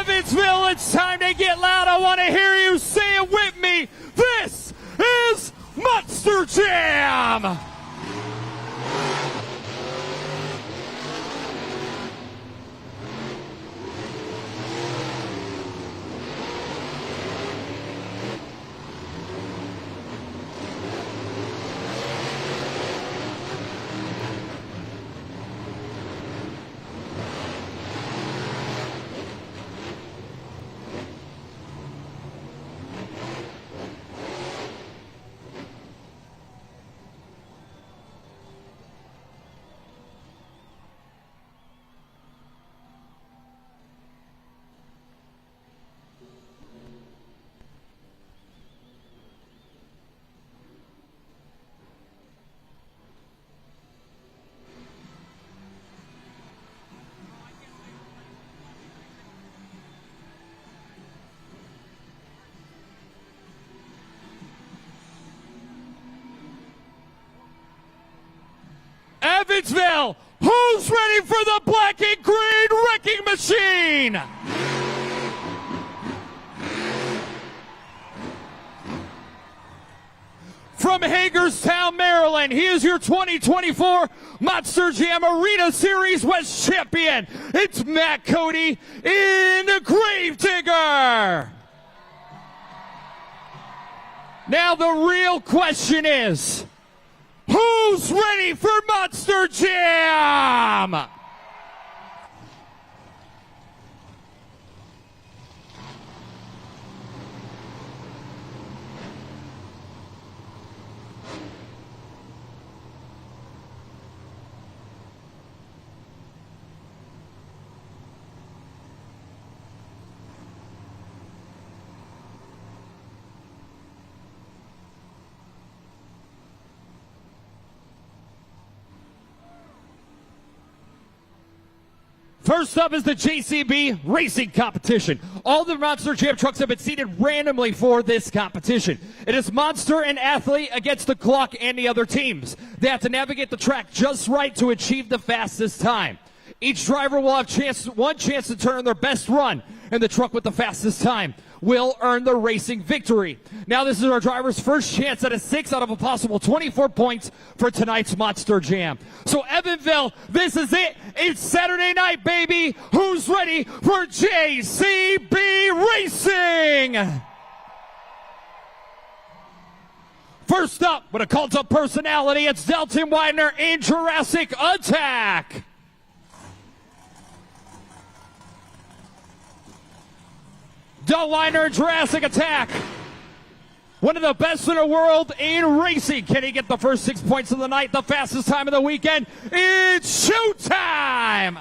Evansville, it's time to get loud. I want to hear you say it with me. This is Monster Jam! Evansville, who's ready for the black and green wrecking machine? From Hagerstown, Maryland, he is your 2024 Monster Jam Arena Series West Champion. It's Matt Cody in the Gravedigger. Now the real question is, who's ready for Monster Jam? First up is the JCB Racing Competition. All the Monster Jam trucks have been seated randomly for this competition. It is Monster and Athlete against the clock and the other teams. They have to navigate the track just right to achieve the fastest time. Each driver will have one chance to turn their best run, and the truck with the fastest time will earn the racing victory. Now this is our driver's first chance at a 6 out of a possible 24 points for tonight's Monster Jam. So Evansville, this is it. It's Saturday night, baby. Who's ready for JCB Racing? First up, with a cult-up personality, it's Dalton Widener in Jurassic Attack. Dalton Widener in Jurassic Attack. One of the best in the world in racing. Can he get the first 6 points of the night? The fastest time of the weekend? It's showtime!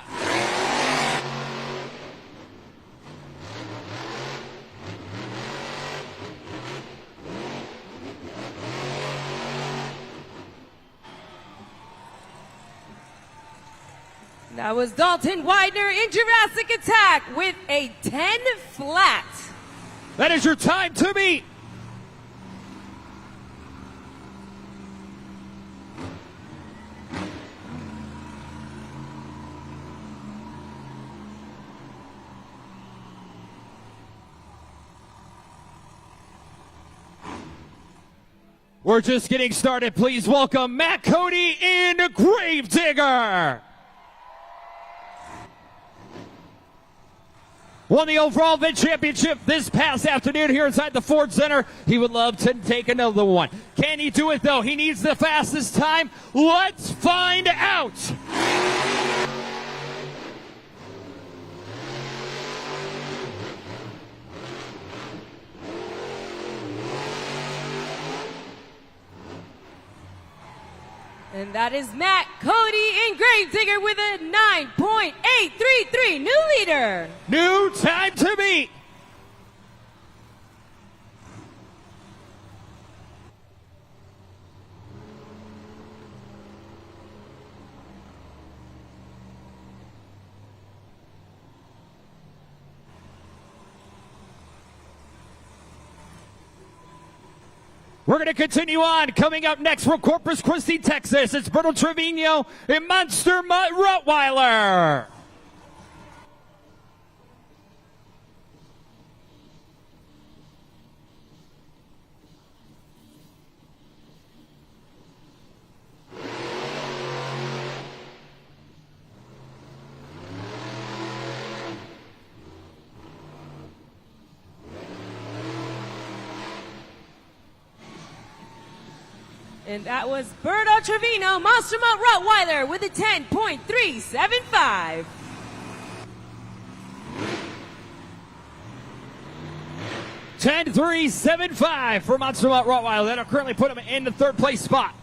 That was Dalton Widener in Jurassic Attack with a 10 flat. That is your time to beat. We're just getting started. Please welcome Matt Cody in Gravedigger. Won the overall event championship this past afternoon here inside the Ford Center. He would love to take another one. Can he do it, though? He needs the fastest time. Let's find out. And that is Matt Cody in Gravedigger with a 9.833 new leader. New time to beat. We're going to continue on. Coming up next from Corpus Christi, Texas, it's Berto Trevino and Monster Mutt Rottweiler. And that was Berto Trevino, Monster Mutt Rottweiler with a 10.375. $10.375 for Monster Mutt Rottweiler. That'll currently put him in the third place spot.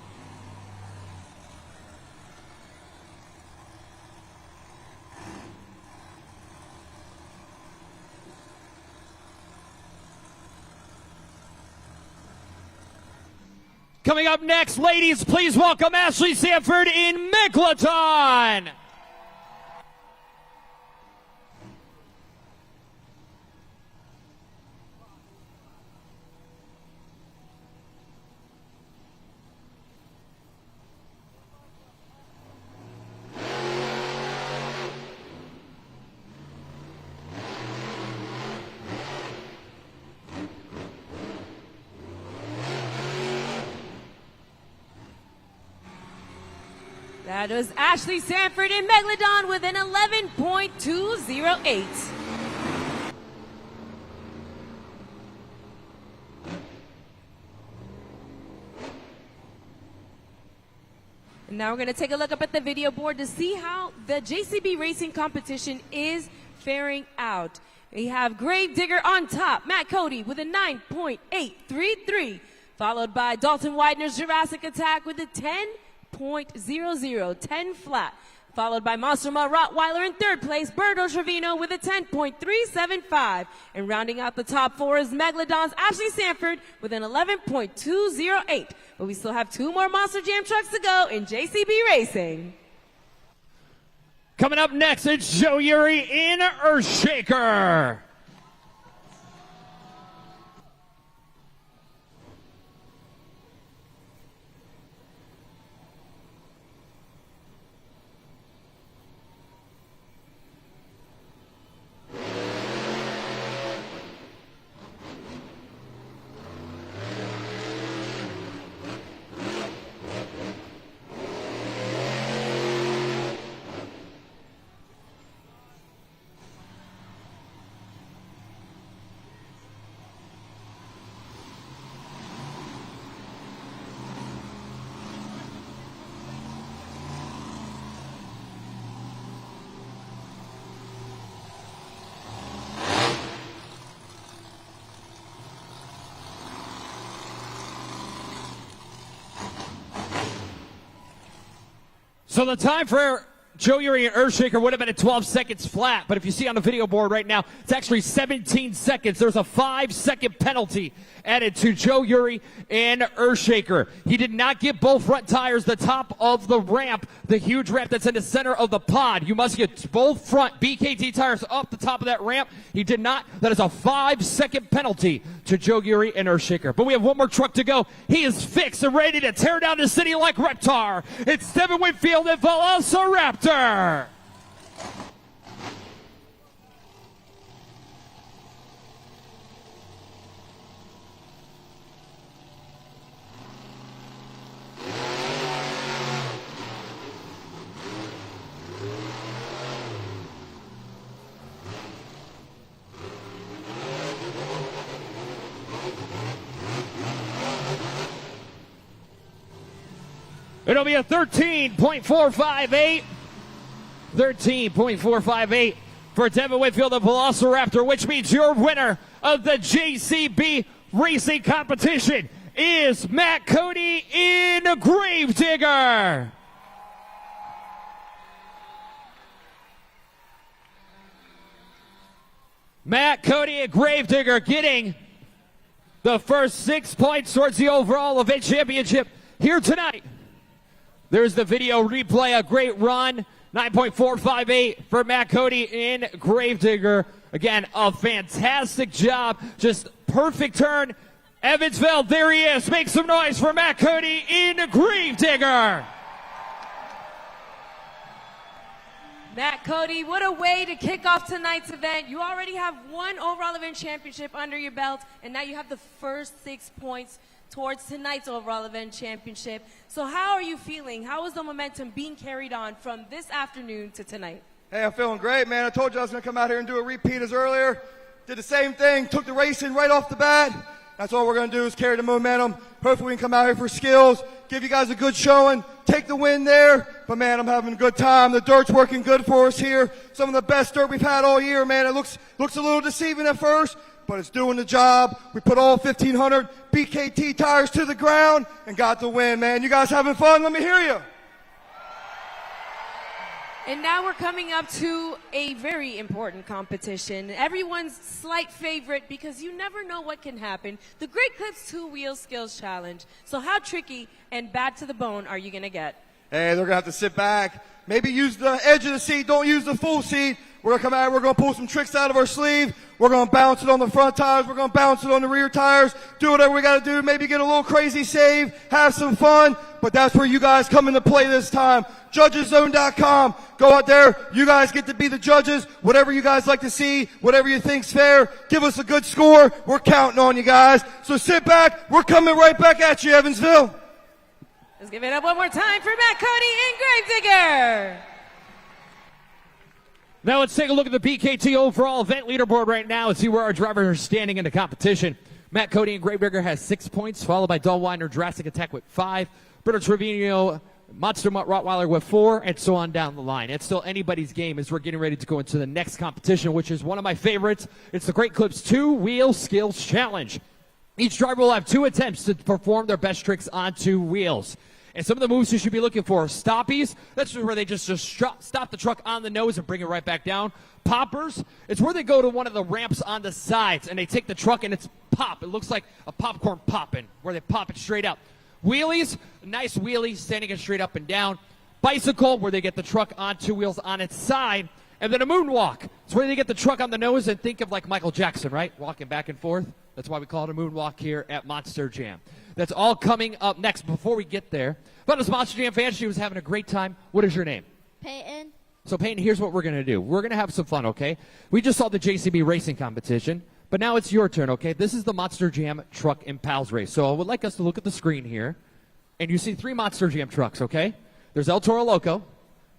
Coming up next, ladies, please welcome Ashley Sanford in Megalodon. That was Ashley Sanford in Megalodon with an 11.208. And now we're going to take a look up at the video board to see how the JCB racing competition is faring out. We have Gravedigger on top, Matt Cody with a 9.833, followed by Dalton Widener's Jurassic Attack with a 10.00, 10 flat, followed by Monster Mutt Rottweiler in third place, Berto Trevino with a 10.375, and rounding out the top four is Megalodon's Ashley Sanford with an 11.208. But we still have two more Monster Jam trucks to go in JCB Racing. Coming up next, it's Joe Uri in Earthshaker. So the time for Joe Uri and Earthshaker would have been at 12 seconds flat, but if you see on the video board right now, it's actually 17 seconds. There's a 5-second penalty added to Joe Uri and Earthshaker. He did not get both front tires the top of the ramp, the huge ramp that's in the center of the pod. You must get both front BKT tires up the top of that ramp. He did not. That is a 5-second penalty to Joe Uri and Earthshaker. But we have one more truck to go. He is fixed and ready to tear down the city like Reptar. It's Devin Whitfield and Velociraptor. It'll be a 13.458. 13.458 for Devin Whitfield of Velociraptor, which means your winner of the JCB racing competition is Matt Cody in Gravedigger. Matt Cody at Gravedigger getting the first 6 points towards the overall event championship here tonight. There's the video replay, a great run. 9.458 for Matt Cody in Gravedigger. Again, a fantastic job. Just perfect turn. Evansville, there he is. Make some noise for Matt Cody in Gravedigger. Matt Cody, what a way to kick off tonight's event. You already have one overall event championship under your belt, and now you have the first 6 points towards tonight's overall event championship. So how are you feeling? How is the momentum being carried on from this afternoon to tonight? Hey, I'm feeling great, man. I told you I was going to come out here and do a repeat as earlier. Did the same thing, took the racing right off the bat. That's all we're going to do is carry the momentum. Hopefully we can come out here for skills, give you guys a good showing, take the win there. But, man, I'm having a good time. The dirt's working good for us here. Some of the best dirt we've had all year, man. It looks a little deceiving at first, but it's doing the job. We put all 1,500 BKT tires to the ground and got the win, man. You guys having fun? Let me hear you. And now we're coming up to a very important competition. Everyone's slight favorite because you never know what can happen. The Great Clips 2-Wheel Skills Challenge. So how tricky and bad to the bone are you going to get? Hey, they're going to have to sit back. Maybe use the edge of the seat. Don't use the full seat. We're going to come out. We're going to pull some tricks out of our sleeve. We're going to bounce it on the front tires. We're going to bounce it on the rear tires. Do whatever we got to do. Maybe get a little crazy save. Have some fun. But that's where you guys come into play this time. JudgesZone.com. Go out there. You guys get to be the judges. Whatever you guys like to see, whatever you think's fair, give us a good score. We're counting on you guys. So sit back. We're coming right back at you, Evansville. Let's give it up one more time for Matt Cody and Gravedigger. Now let's take a look at the BKT overall event leaderboard right now and see where our drivers are standing in the competition. Matt Cody and Gravedigger has 6 points, followed by Dullwiner, Jurassic Attack with 5, Brito Trevino, Monster Mutt Rottweiler with 4, and so on down the line. It's still anybody's game as we're getting ready to go into the next competition, which is one of my favorites. It's the Great Clips 2-Wheel Skills Challenge. Each driver will have 2 attempts to perform their best tricks on 2 wheels. And some of the moves you should be looking for: stoppies, that's where they just stop the truck on the nose and bring it right back down. Poppers, it's where they go to one of the ramps on the sides and they take the truck and it's pop. It looks like a popcorn popping, where they pop it straight up. Wheelies, a nice wheelie, standing it straight up and down. Bicycle, where they get the truck on 2 wheels on its side. And then a moonwalk, it's where they get the truck on the nose and think of like Michael Jackson, right? Walking back and forth. That's why we call it a moonwalk here at Monster Jam. That's all coming up next. Before we get there, but as Monster Jam fan, she was having a great time. What is your name? Peyton. So Peyton, here's what we're going to do. We're going to have some fun, okay? We just saw the JCB racing competition, but now it's your turn, okay? This is the Monster Jam Truck and Pals race. So I would like us to look at the screen here, and you see 3 Monster Jam trucks, okay? There's El Toro Loco,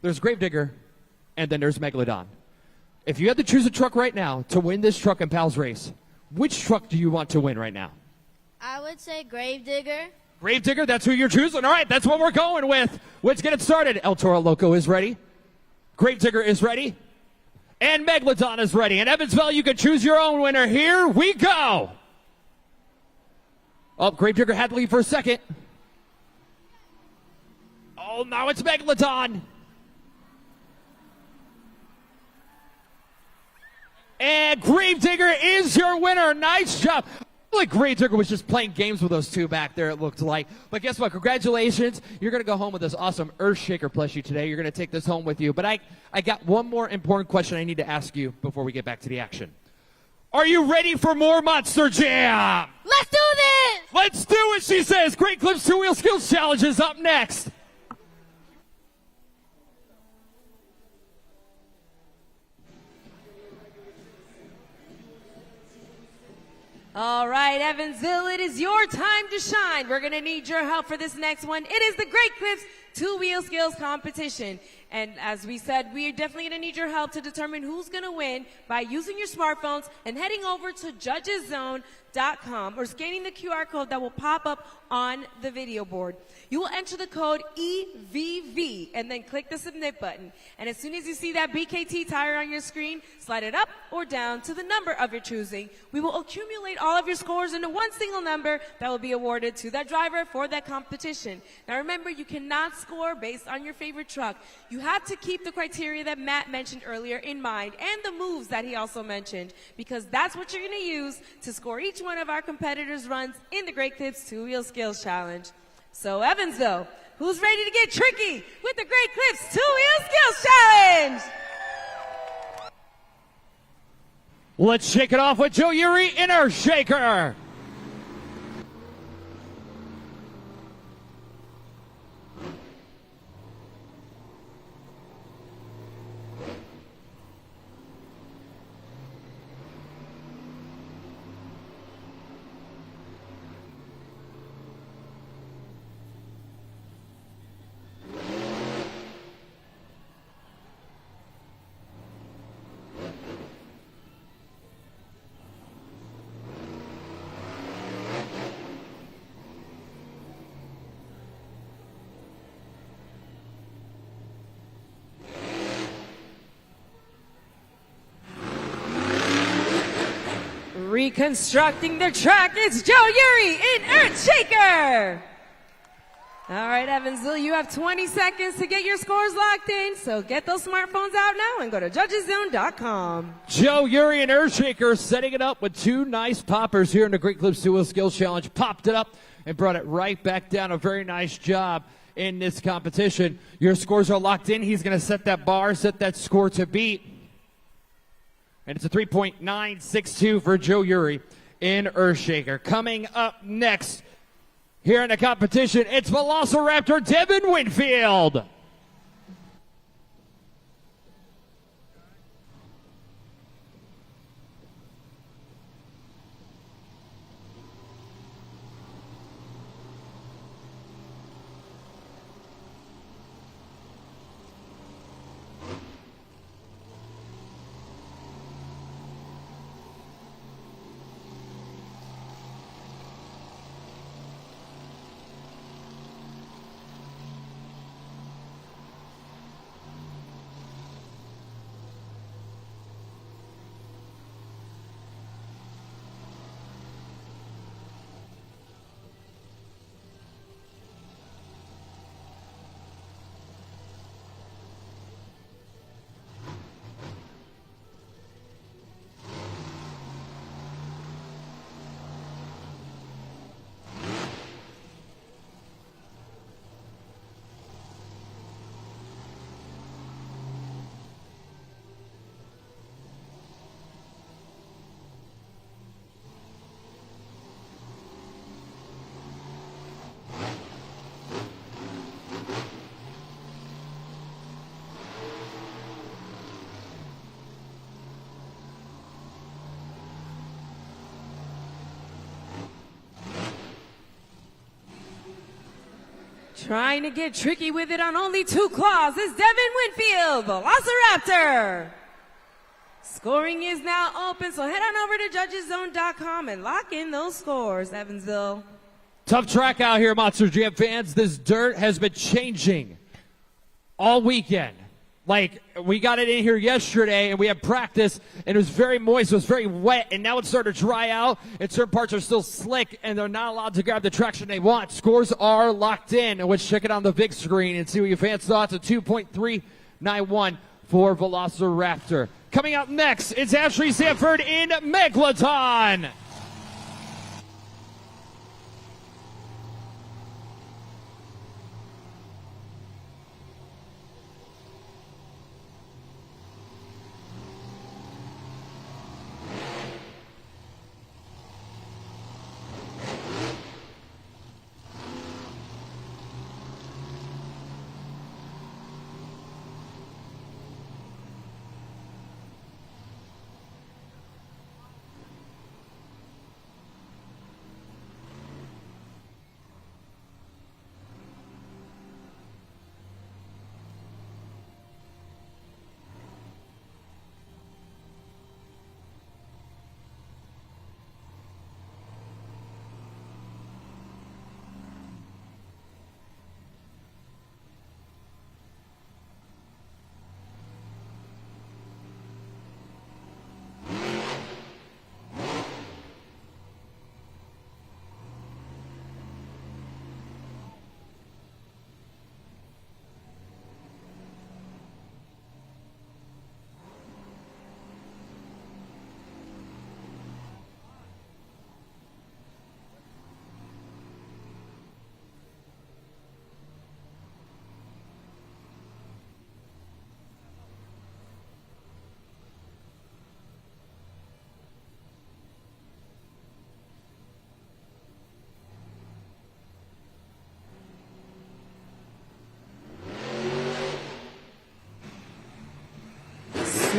there's Gravedigger, and then there's Megalodon. If you had to choose a truck right now to win this Truck and Pals race, which truck do you want to win right now? I would say Gravedigger. Gravedigger, that's who you're choosing. All right, that's what we're going with. Let's get it started. El Toro Loco is ready. Gravedigger is ready. And Megalodon is ready. And Evansville, you can choose your own winner. Here we go. Oh, Gravedigger had to leave for a second. Oh, now it's Megalodon. And Gravedigger is your winner. Nice job. Like Gravedigger was just playing games with those 2 back there, it looked like. But guess what? Congratulations. You're going to go home with this awesome Earthshaker plushie today. You're going to take this home with you. But I got one more important question I need to ask you before we get back to the action. Are you ready for more Monster Jam? Let's do this! Let's do it, she says. Great Clips 2-Wheel Skills Challenge is up next. All right, Evansville, it is your time to shine. We're going to need your help for this next one. It is the Great Clips 2-Wheel Skills Competition. And as we said, we are definitely going to need your help to determine who's going to win by using your smartphones and heading over to JudgesZone.com or scanning the QR code that will pop up on the video board. You will enter the code EVV and then click the submit button. And as soon as you see that BKT tire on your screen, slide it up or down to the number of your choosing. We will accumulate all of your scores into one single number that will be awarded to that driver for that competition. Now remember, you cannot score based on your favorite truck. You have to keep the criteria that Matt mentioned earlier in mind and the moves that he also mentioned, because that's what you're going to use to score each one of our competitors' runs in the Great Clips 2-Wheel Skills Challenge. So Evansville, who's ready to get tricky with the Great Clips 2-Wheel Skills Challenge? Let's shake it off with Joe Yuri in our shaker. Reconstructing the track, it's Joe Uri in Earthshaker. All right, Evansville, you have 20 seconds to get your scores locked in, so get those smartphones out now and go to judgeszone.com. Joe Uri and Earthshaker setting it up with two nice poppers here in the Great Clips 2 Wheel Skills Challenge. Popped it up and brought it right back down. A very nice job in this competition. Your scores are locked in. He's going to set that bar, set that score to beat. And it's a 3.962 for Joe Uri in Earthshaker. Coming up next here in the competition, it's Velociraptor Devin Winfield. Trying to get tricky with it on only two claws is Devin Winfield, Velociraptor. Scoring is now open, so head on over to judgeszone.com and lock in those scores, Evansville. Tough track out here, Monster Jam fans. This dirt has been changing all weekend. Like, we got it in here yesterday, and we had practice, and it was very moist, it was very wet, and now it's starting to dry out, and certain parts are still slick, and they're not allowed to grab the traction they want. Scores are locked in, and let's check it on the big screen and see what your fans thought. It's a 2.391 for Velociraptor. Coming up next, it's Ashley Sanford in Megalodon.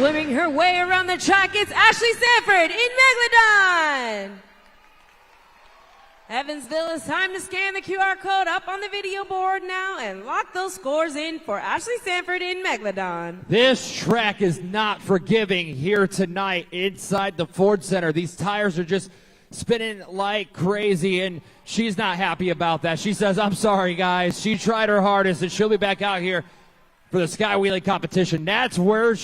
Swimming her way around the track, it's Ashley Sanford in Megalodon. Evansville, it's time to scan the QR code up on the video board now and lock those scores in for Ashley Sanford in Megalodon. This track is not forgiving here tonight inside the Ford Center. These tires are just spinning like crazy, and she's not happy about that. She says, I'm sorry, guys. She tried her hardest, and she'll be back out here for the Sky Wheelie competition. That's where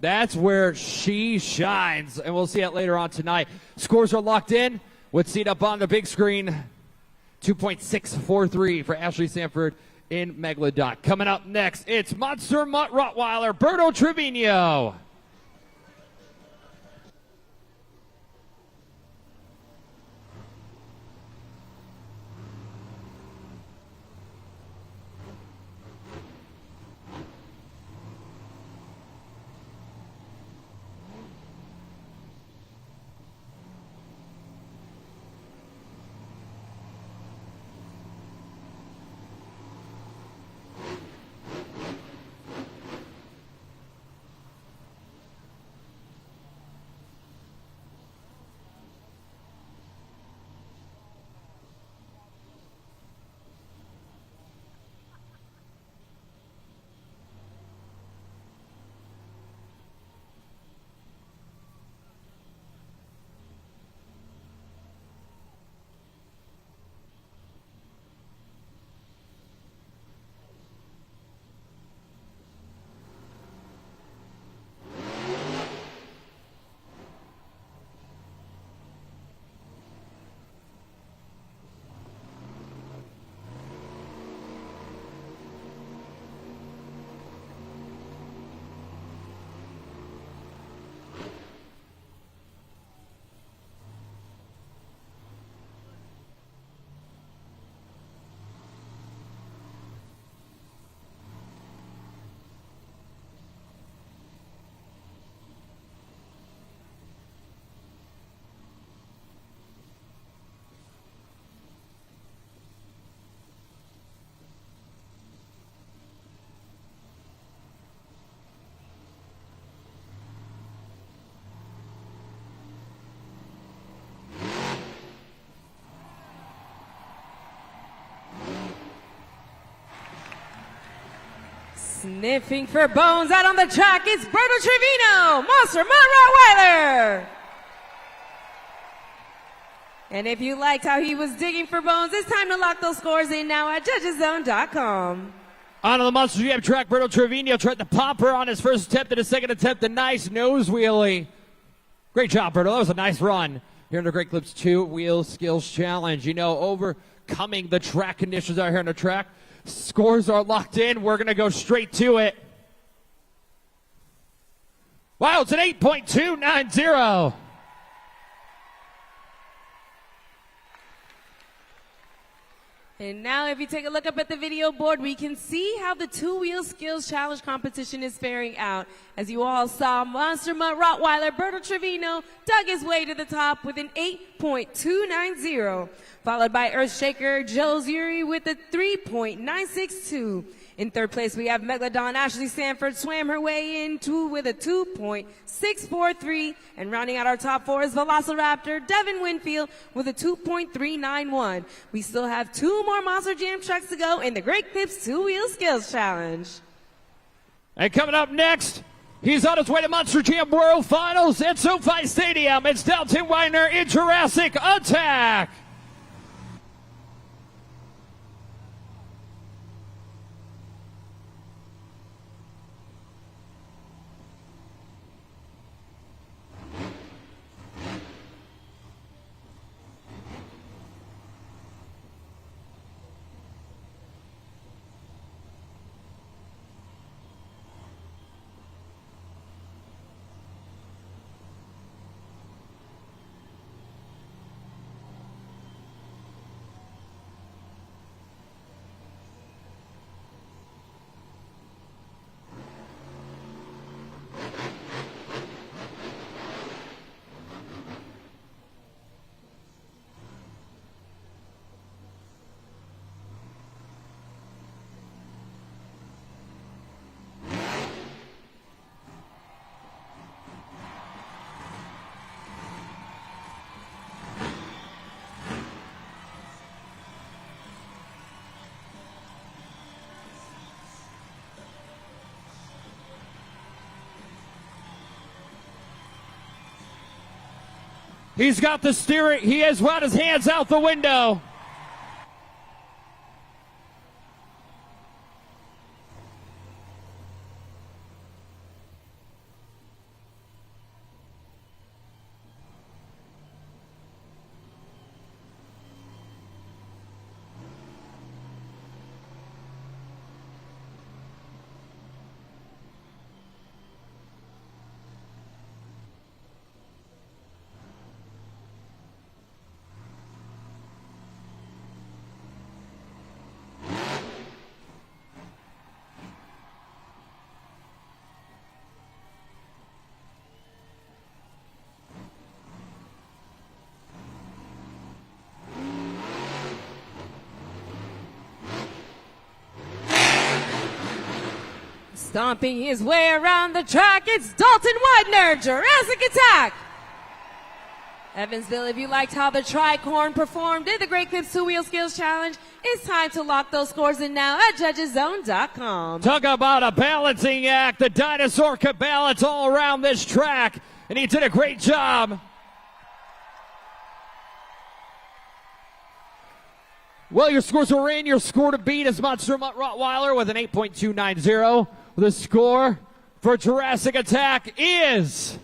That's where she shines, and we'll see it later on tonight. Scores are locked in. What's seen up on the big screen, 2.643 for Ashley Sanford in Megalodon. Coming up next, it's Monster Mutt Rottweiler, Berto Trevino. Sniffing for bones out on the track, it's Berto Trevino, Monster Mutt Rottweiler. And if you liked how he was digging for bones, it's time to lock those scores in now at judgeszone.com. Onto the Monster Jam track, Berto Trevino tried to pop her on his first attempt and his second attempt, a nice nose wheelie. Great job, Berto. That was a nice run. Here in the Great Clips 2 Wheel Skills Challenge. You know, overcoming the track conditions out here on the track. Scores are locked in. We're going to go straight to it. Wow, it's an 8.290. And now if you take a look up at the video board, we can see how the two-wheel skills challenge competition is faring out. As you all saw, Monster Mutt Rottweiler Berto Trevino dug his way to the top with an 8.290, followed by Earthshaker Joe Zuri with a 3.962. In third place, we have Megalodon Ashley Sanford swam her way into with a 2.643. And rounding out our top four is Velociraptor Devin Winfield with a 2.391. We still have two more Monster Jam trucks to go in the Great Clips Two-Wheel Skills Challenge. And coming up next, he's on his way to Monster Jam World Finals at SoFi Stadium. It's Dalton Weiner in Jurassic Attack. He's got the steering. He has run his hands out the window. Stomping his way around the track, it's Dalton Widener, Jurassic Attack. Evansville, if you liked how the Tricorn performed in the Great Clips 2-Wheel Skills Challenge, it's time to lock those scores in now at judgeszone.com. Talk about a balancing act. The dinosaur could balance all around this track, and he did a great job. Well, your scores are in. Your score to beat is Monster Mutt Rottweiler with an 8.290. The score for Jurassic Attack is...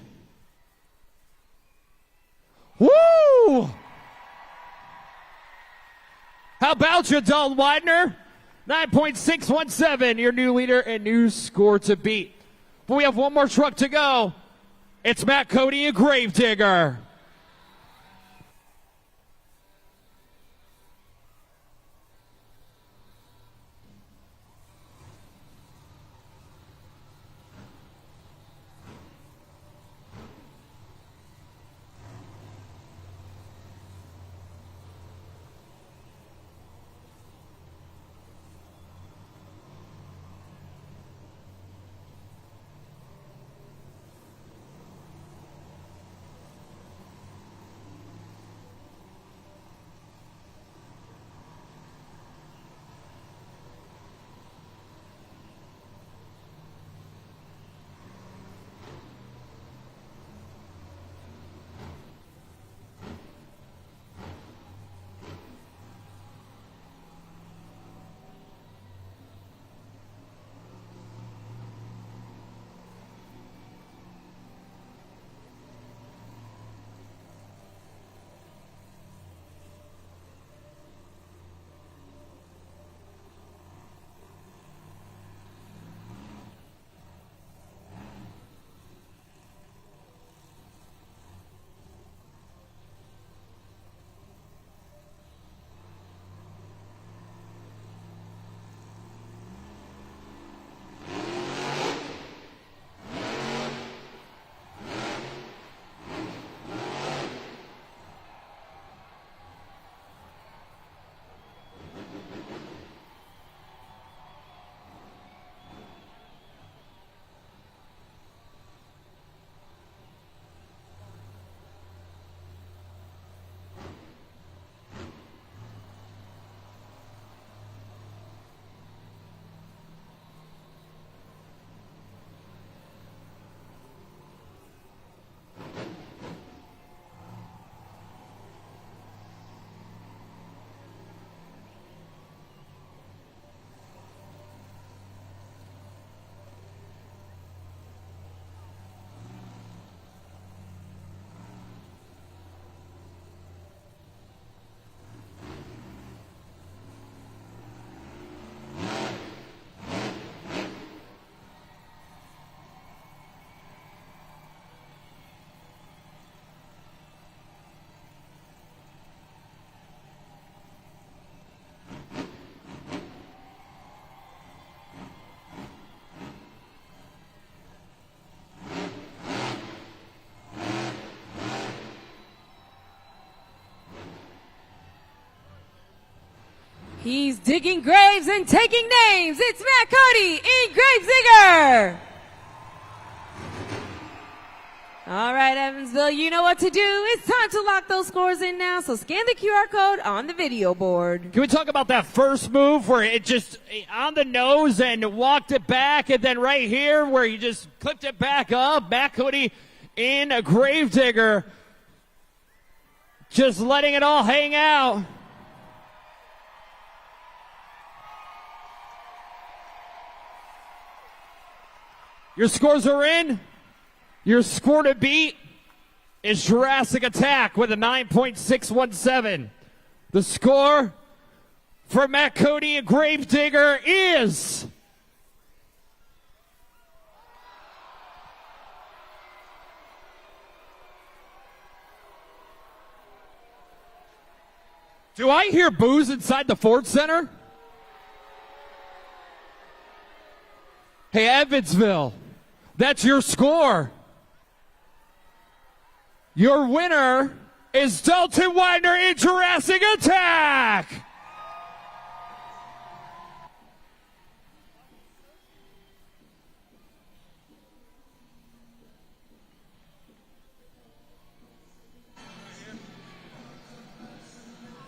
Woo! How about you, Dalton Widener? 9.617, your new leader and new score to beat. But we have one more truck to go. It's Matt Cody and Gravedigger. He's digging graves and taking names. It's Matt Cody in Gravedigger. All right, Evansville, you know what to do. It's time to lock those scores in now, so scan the QR code on the video board. Can we talk about that first move where it just on the nose and walked it back, and then right here where you just clipped it back up? Matt Cody in a Gravedigger, just letting it all hang out. Your scores are in. Your score to beat is Jurassic Attack with a 9.617. The score for Matt Cody and Gravedigger is... Do I hear boos inside the Ford Center? Hey, Evansville, that's your score. Your winner is Dalton Widener in Jurassic Attack.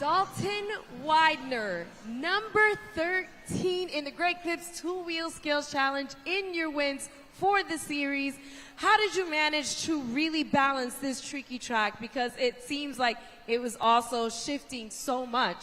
Dalton Widener, number 13 in the Great Clips Two-Wheel Skills Challenge in your wins for the series. How did you manage to really balance this tricky track? Because it seems like it was also shifting so much.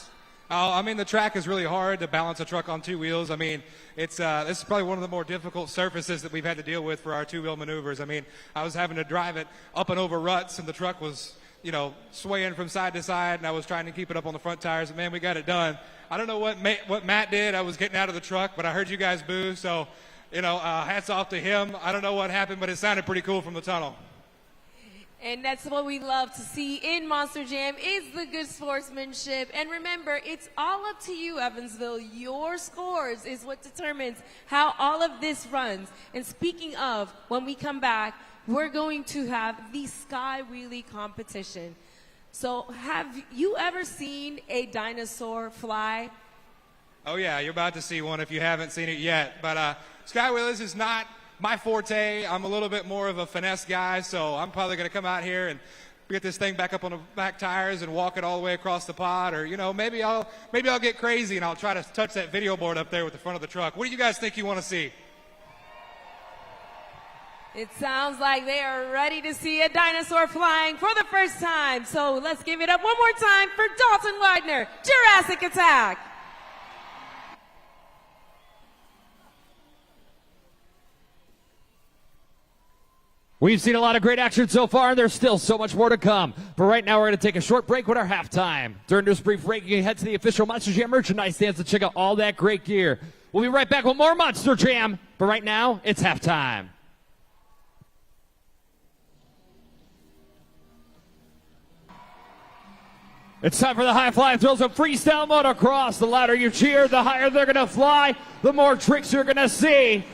Oh, I mean, the track is really hard to balance a truck on two wheels. I mean, this is probably one of the more difficult surfaces that we've had to deal with for our two-wheel maneuvers. I mean, I was having to drive it up and over ruts, and the truck was, you know, swaying from side to side, and I was trying to keep it up on the front tires. And, man, we got it done. I don't know what Matt did. I was getting out of the truck, but I heard you guys boo, so, you know, hats off to him. I don't know what happened, but it sounded pretty cool from the tunnel. And that's what we love to see in Monster Jam is the good sportsmanship. And remember, it's all up to you, Evansville. Your scores is what determines how all of this runs. And speaking of, when we come back, we're going to have the Sky Wheelie competition. So have you ever seen a dinosaur fly? Oh, yeah, you're about to see one if you haven't seen it yet. But Sky Wheelies is not my forte. I'm a little bit more of a finesse guy, so I'm probably going to come out here and get this thing back up on the back tires and walk it all the way across the pod, or, you know, maybe I'll get crazy and I'll try to touch that video board up there with the front of the truck. What do you guys think you want to see? It sounds like they are ready to see a dinosaur flying for the first time. So let's give it up one more time for Dalton Widener, Jurassic Attack. We've seen a lot of great action so far, and there's still so much more to come. But right now, we're going to take a short break with our halftime. During this brief break, you can head to the official Monster Jam merchandise stands to check out all that great gear. We'll be right back with more Monster Jam. But right now, it's halftime. It's time for the high flying thrills of freestyle motocross. The louder you cheer, the higher they're going to fly, the more tricks you're going to see.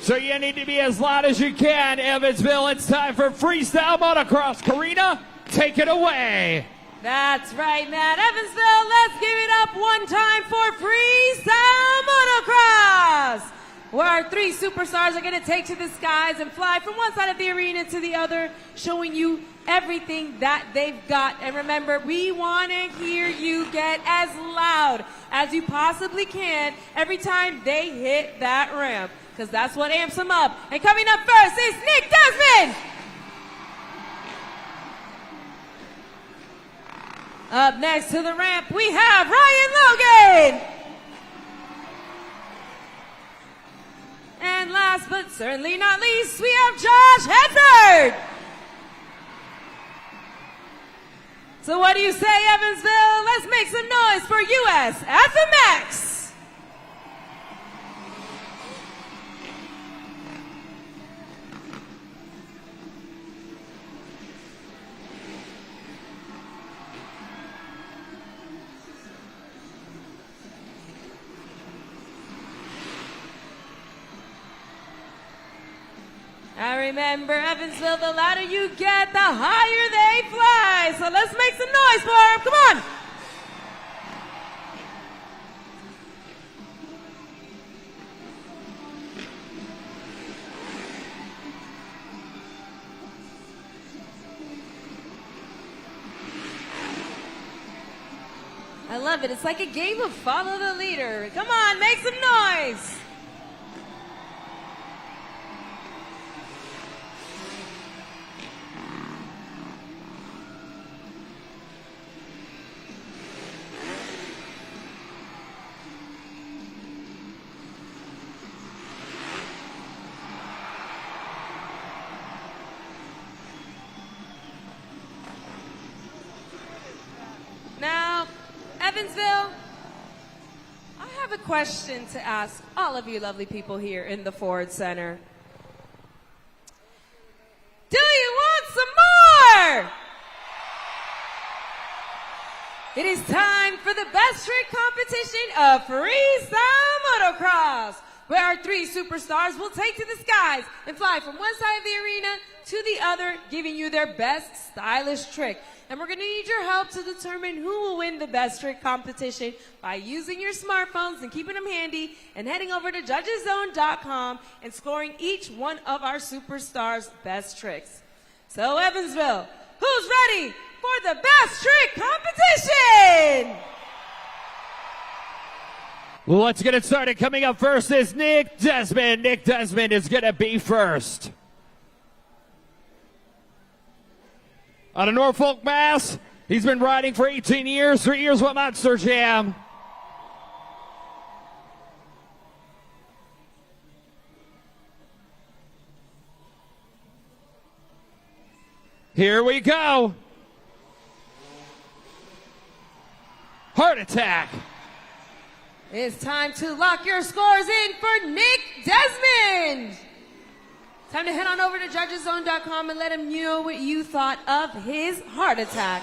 So you need to be as loud as you can, Evansville. It's time for freestyle motocross. Karina, take it away. That's right, Matt. Evansville, let's give it up one time for freestyle motocross, where our three superstars are going to take to the skies and fly from one side of the arena to the other, showing you everything that they've got. And remember, we want to hear you get as loud as you possibly can every time they hit that ramp, because that's what amps them up. And coming up first is Nick Desmond. Up next to the ramp, we have Ryan Logan. And last but certainly not least, we have Josh Hedford. So what do you say, Evansville? Let's make some noise for US FMX. I remember, Evansville, the louder you get, the higher they fly. So let's make some noise for them. Come on. I love it. It's like a game of follow the leader. Come on, make some noise. Now, Evansville, I have a question to ask all of you lovely people here in the Ford Center. Do you want some more? It is time for the best trick competition of freestyle motocross, where our three superstars will take to the skies and fly from one side of the arena to the other, giving you their best stylish trick. And we're going to need your help to determine who will win the best trick competition by using your smartphones and keeping them handy and heading over to judgeszone.com and scoring each one of our superstars' best tricks. So, Evansville, who's ready for the best trick competition? Let's get it started. Coming up first is Nick Desmond. Nick Desmond is going to be first. Out of Norfolk, Mass. He's been riding for 18 years, 3 years with Monster Jam. Here we go. Heart attack. It's time to lock your scores in for Nick Desmond. Time to head on over to judgeszone.com and let him know what you thought of his heart attack.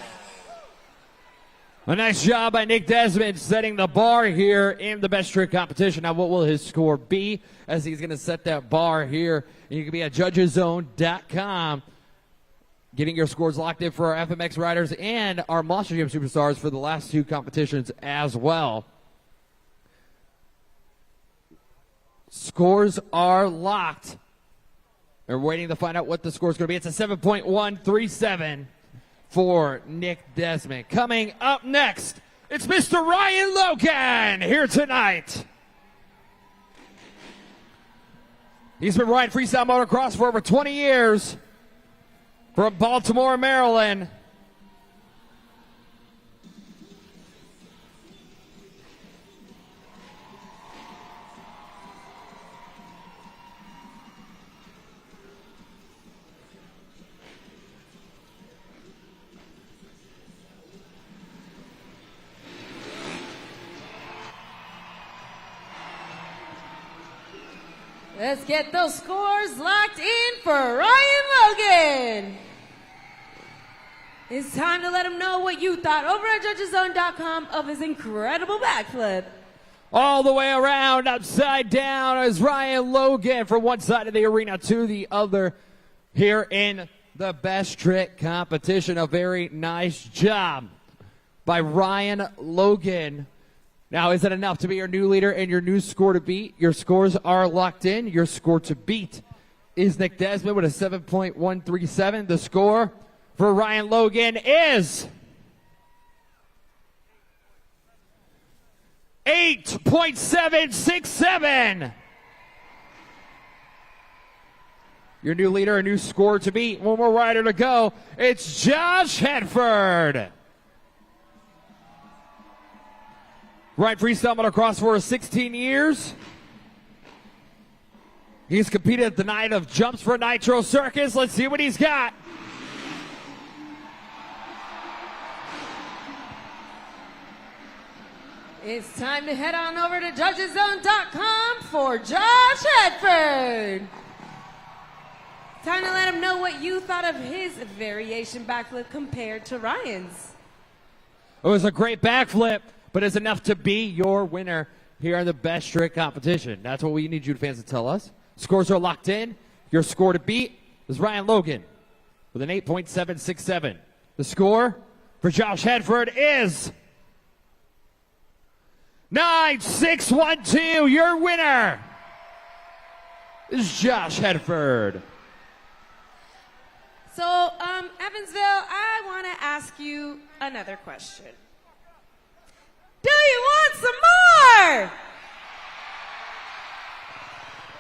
A nice job by Nick Desmond setting the bar here in the best trick competition. Now, what will his score be as he's going to set that bar here? You can be at judgeszone.com. Getting your scores locked in for our FMX riders and our Monster Jam superstars for the last two competitions as well. Scores are locked. They're waiting to find out what the score is going to be. It's a 7.137 for Nick Desmond. Coming up next, it's Mr. Ryan Logan here tonight. He's been riding freestyle motocross for over 20 years from Baltimore, Maryland. Let's get those scores locked in for Ryan Logan. It's time to let him know what you thought over at judgeszone.com of his incredible backflip. All the way around, upside down, is Ryan Logan from one side of the arena to the other here in the best trick competition. A very nice job by Ryan Logan. Now, is it enough to be your new leader and your new score to beat? Your scores are locked in. Your score to beat is Nick Desmond with a 7.137. The score for Ryan Logan is 8.767. Your new leader, a new score to beat. One more rider to go. It's Josh Hedford. Ride freestyle motocross for 16 years. He's competed at the night of Jumps for Nitro Circus. Let's see what he's got. It's time to head on over to judgeszone.com for Josh Hedford. Time to let him know what you thought of his variation backflip compared to Ryan's. It was a great backflip, but it's enough to be your winner here in the best trick competition. That's what we need you fans to tell us. Scores are locked in. Your score to beat is Ryan Logan with an 8.767. The score for Josh Hedford is 9.612. Your winner is Josh Hedford. So, Evansville, I want to ask you another question. Do you want some more?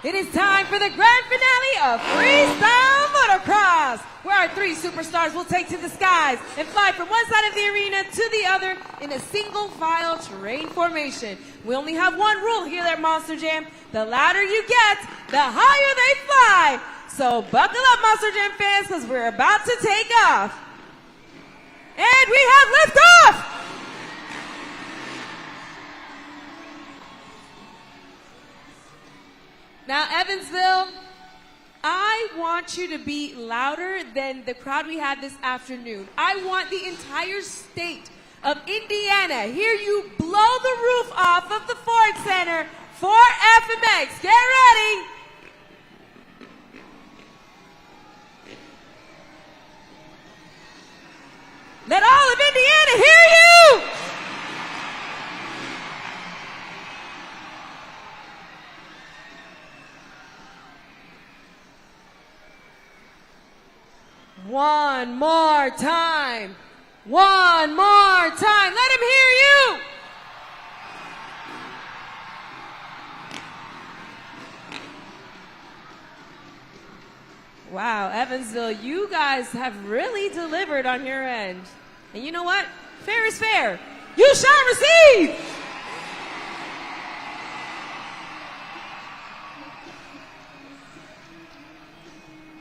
It is time for the grand finale of Freestyle Motocross, where our three superstars will take to the skies and fly from one side of the arena to the other in a single file terrain formation. We only have one rule here at Monster Jam. The louder you get, the higher they fly. So buckle up, Monster Jam fans, because we're about to take off. And we have liftoff! Now, Evansville, I want you to be louder than the crowd we had this afternoon. I want the entire state of Indiana hear you blow the roof off of the Ford Center for FMX. Get ready. Let all of Indiana hear you. One more time. One more time. Let him hear you. Evansville, you guys have really delivered on your end. And you know what? Fair is fair. You shall receive!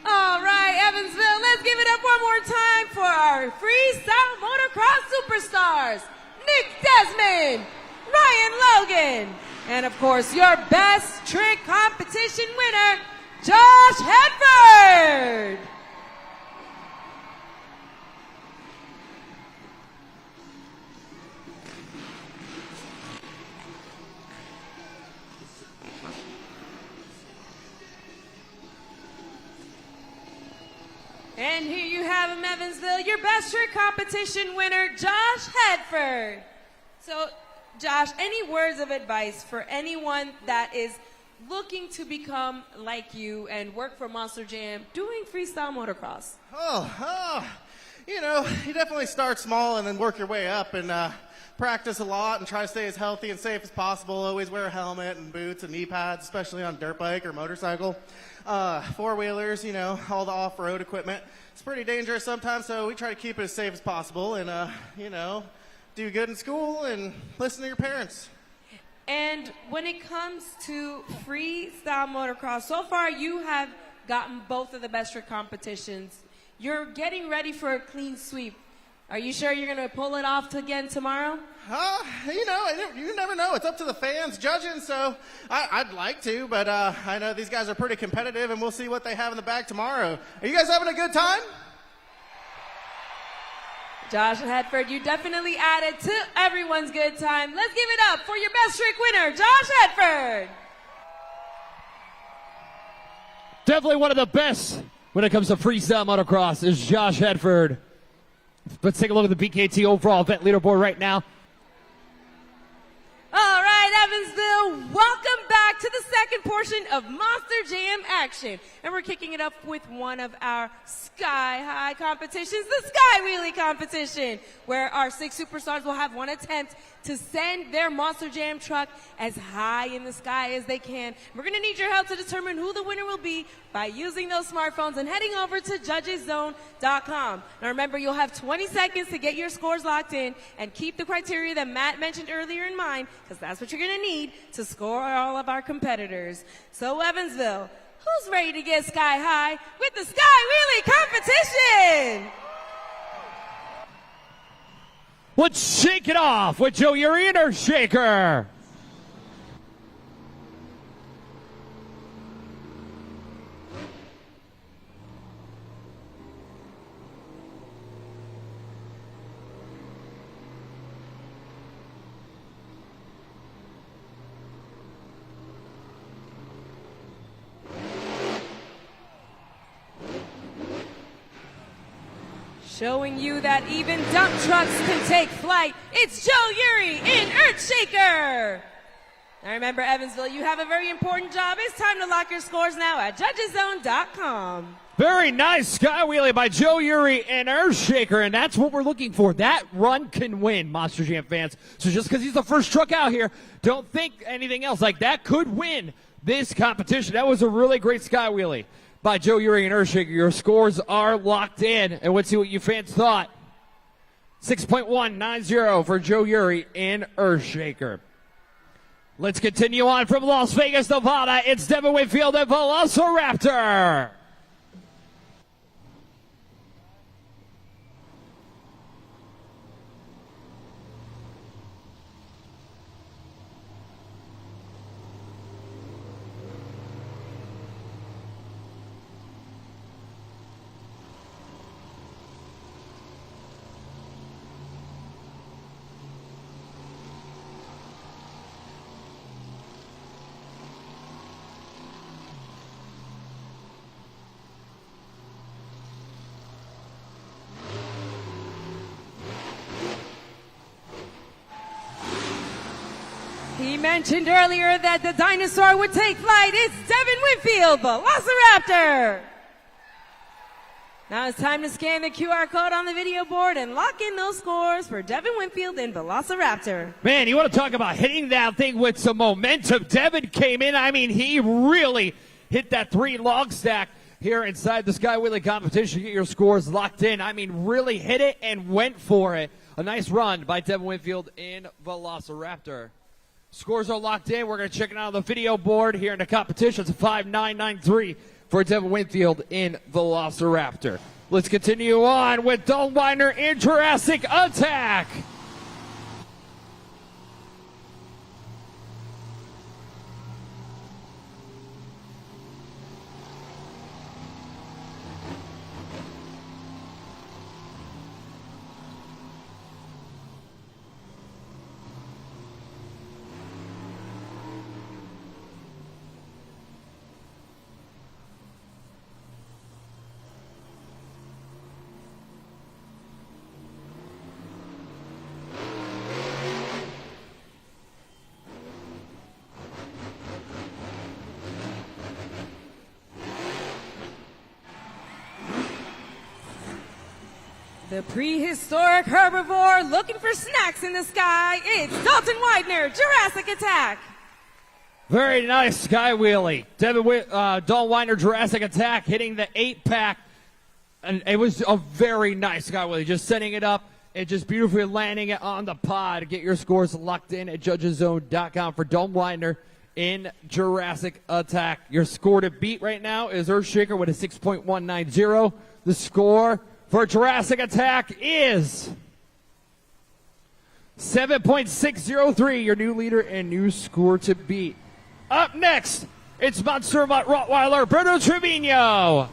All right, Evansville, let's give it up one more time for our Freestyle Motocross superstars, Nick Desmond, Ryan Logan, and of course, your best trick competition winner, Josh Hedford. And here you have him, Evansville, your best trick competition winner, Josh Hedford. So, Josh, any words of advice for anyone that is looking to become like you and work for Monster Jam doing freestyle motocross? You know, you definitely start small and then work your way up and practice a lot and try to stay as healthy and safe as possible. Always wear a helmet and boots and knee pads, especially on dirt bike or motorcycle. Four-wheelers, you know, all the off-road equipment. It's pretty dangerous sometimes, so we try to keep it as safe as possible and, you know, do good in school and listen to your parents. And when it comes to freestyle motocross, so far you have gotten both of the best trick competitions. You're getting ready for a clean sweep. Are you sure you're going to pull it off again tomorrow? You know, you never know. It's up to the fans judging, so I'd like to, but I know these guys are pretty competitive, and we'll see what they have in the bag tomorrow. Are you guys having a good time? Josh Hedford, you definitely added to everyone's good time. Let's give it up for your best trick winner, Josh Hedford. Definitely one of the best when it comes to freestyle motocross is Josh Hedford. Let's take a look at the BKT overall event leaderboard right now. All right, Evansville, welcome back to the second portion of Monster Jam action. And we're kicking it up with one of our Sky High competitions, the Sky Wheelie competition, where our 6 superstars will have one attempt to send their Monster Jam truck as high in the sky as they can. We're going to need your help to determine who the winner will be by using those smartphones and heading over to judgeszone.com. Now remember, you'll have 20 seconds to get your scores locked in and keep the criteria that Matt mentioned earlier in mind, because that's what you're going to need to score all of our competitors. So Evansville, who's ready to get sky high with the Sky Wheelie competition? Let's shake it off with Joe Uri and Earthshaker. Showing you that even dump trucks can take flight, it's Joe Uri in Earthshaker. Now remember, Evansville, you have a very important job. It's time to lock your scores now at judgeszone.com. Very nice sky wheelie by Joe Uri and Earthshaker, and that's what we're looking for. That run can win, Monster Jam fans. So just because he's the first truck out here, don't think anything else. Like, that could win this competition. That was a really great sky wheelie by Joe Uri and Earthshaker. Your scores are locked in, and let's see what you fans thought. 6.190 for Joe Uri and Earthshaker. Let's continue on from Las Vegas, Nevada. It's Devin Whitfield and Velociraptor. He mentioned earlier that the dinosaur would take flight. It's Devin Whitfield, Velociraptor. Now it's time to scan the QR code on the video board and lock in those scores for Devin Whitfield and Velociraptor. Man, you want to talk about hitting that thing with some momentum. Devin came in. I mean, he really hit that 3 log stack. here inside the Sky Wheelie competition. Get your scores locked in. I mean, really hit it and went for it. A nice run by Devin Winfield in Velociraptor. Scores are locked in. We're going to check it out on the video board here in the competition. It's a 5.993 for Devin Winfield in Velociraptor. Let's continue on with Dalton Weiner in Jurassic Attack. The prehistoric herbivore looking for snacks in the sky. It's Dalton Widener, Jurassic Attack. Very nice Sky Wheelie. Dalton Weiner, Jurassic Attack, hitting the 8-pack. And it was a very nice Sky Wheelie. Just setting it up and just beautifully landing it on the pod. Get your scores locked in at judgeszone.com for Dalton Weiner in Jurassic Attack. Your score to beat right now is Earthshaker with a 6.190. The score for Jurassic Attack is 7.603, your new leader and new score to beat. Up next, it's Monster Mutt Rottweiler, Berto Trevino.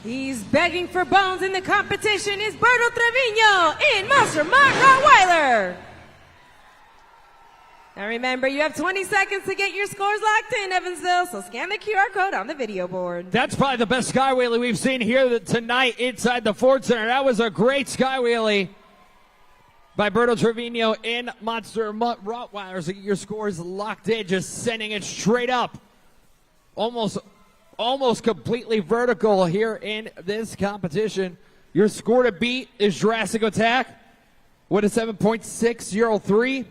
He's begging for bones in the competition is Berto Trevino in Monster Mutt Rottweiler. Now remember, you have 20 seconds to get your scores locked in, Evansville, so scan the QR code on the video board. That's probably the best Sky Wheelie we've seen here tonight inside the Ford Center. That was a great Sky Wheelie by Berto Trevino in Monster Mutt Rottweiler. So get your scores locked in, just sending it straight up. Almost completely vertical here in this competition. Your score to beat is Jurassic Attack with a 7.603.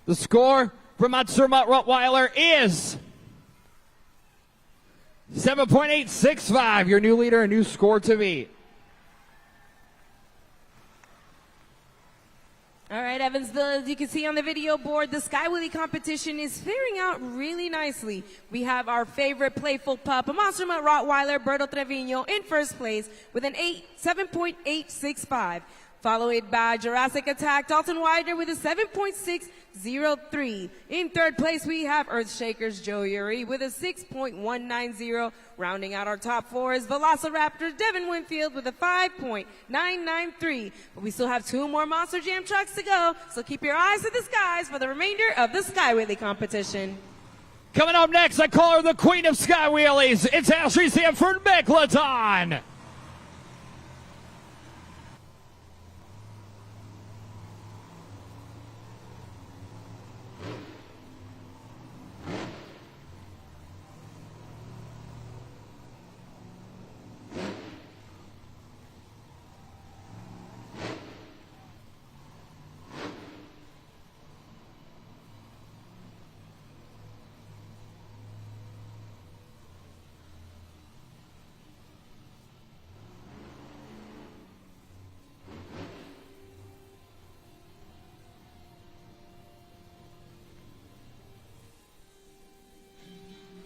The score for Monster Mutt Rottweiler is 7.865. Your new leader, a new score to beat. All right, Evansville, as you can see on the video board, the Sky Wheelie competition is faring out really nicely. We have our favorite playful pup, a Monster Mutt Rottweiler, Berto Trevino, in first place with an 7.865. Followed by Jurassic Attack, Dalton Widener with a 7.603. In third place, we have Earthshakers Joe Uri with a 6.190. Rounding out our top four is Velociraptor Devin Winfield with a 5.993. But we still have two more Monster Jam trucks to go, so keep your eyes to the skies for the remainder of the Sky Wheelie competition. Coming up next, I call her the Queen of Sky Wheelies. It's Ashley Sanford Megalodon.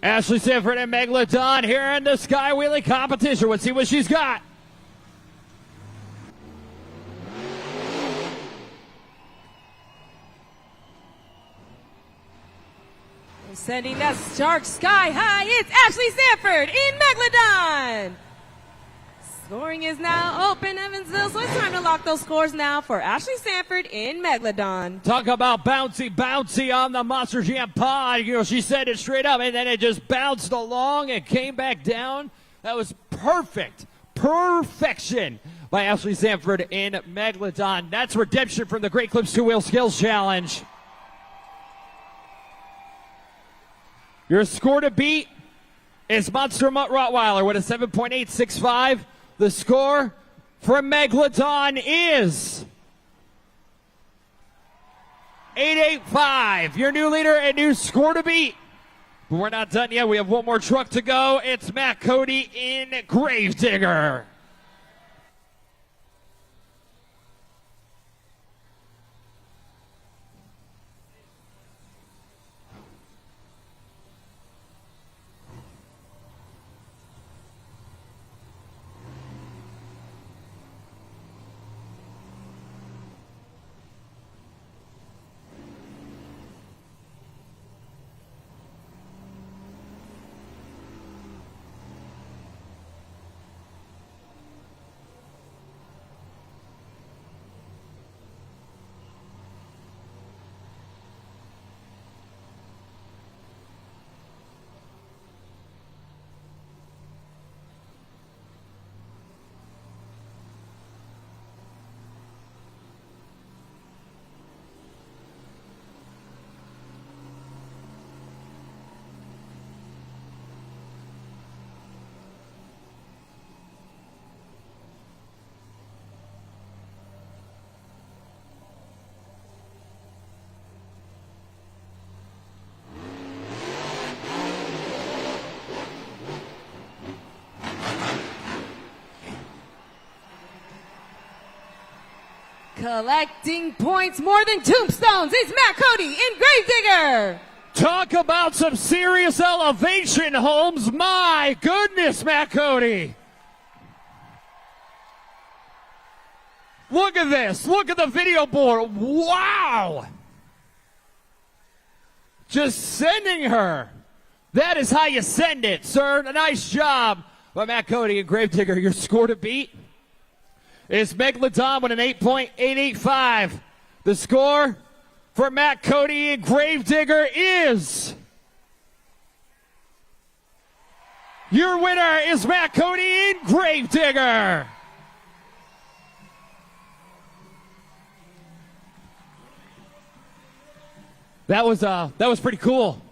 Ashley Sanford and Megalodon here in the Sky Wheelie competition. Let's see what she's got. Sending that shark sky high, it's Ashley Sanford in Megalodon. Scoring is now open, Evansville, so it's time to lock those scores now for Ashley Sanford in Megalodon. Talk about bouncy on the Monster Jam pod. You know, she said it straight up, and then it just bounced along and came back down. That was perfect Perfection by Ashley Sanford in Megalodon. That's redemption from the Great Clips two-wheel skills challenge. Your score to beat is Monster Mutt Rottweiler with a 7.865. The score for Megalodon is 885. Your new leader and new score to beat. But we're not done yet. We have one more truck to go. It's Matt Cody in Gravedigger. Collecting points more than tombstones is Matt Cody in Gravedigger. Talk about some serious elevation, Holmes. My goodness, Matt Cody. Look at this. Look at the video board. Wow. Just sending her. That is how you send it, sir. A nice job by Matt Cody and Gravedigger. Your score to beat is Megalodon with an 8.885. The score for Matt Cody and Gravedigger is... Your winner is Matt Cody and Gravedigger. That was pretty cool.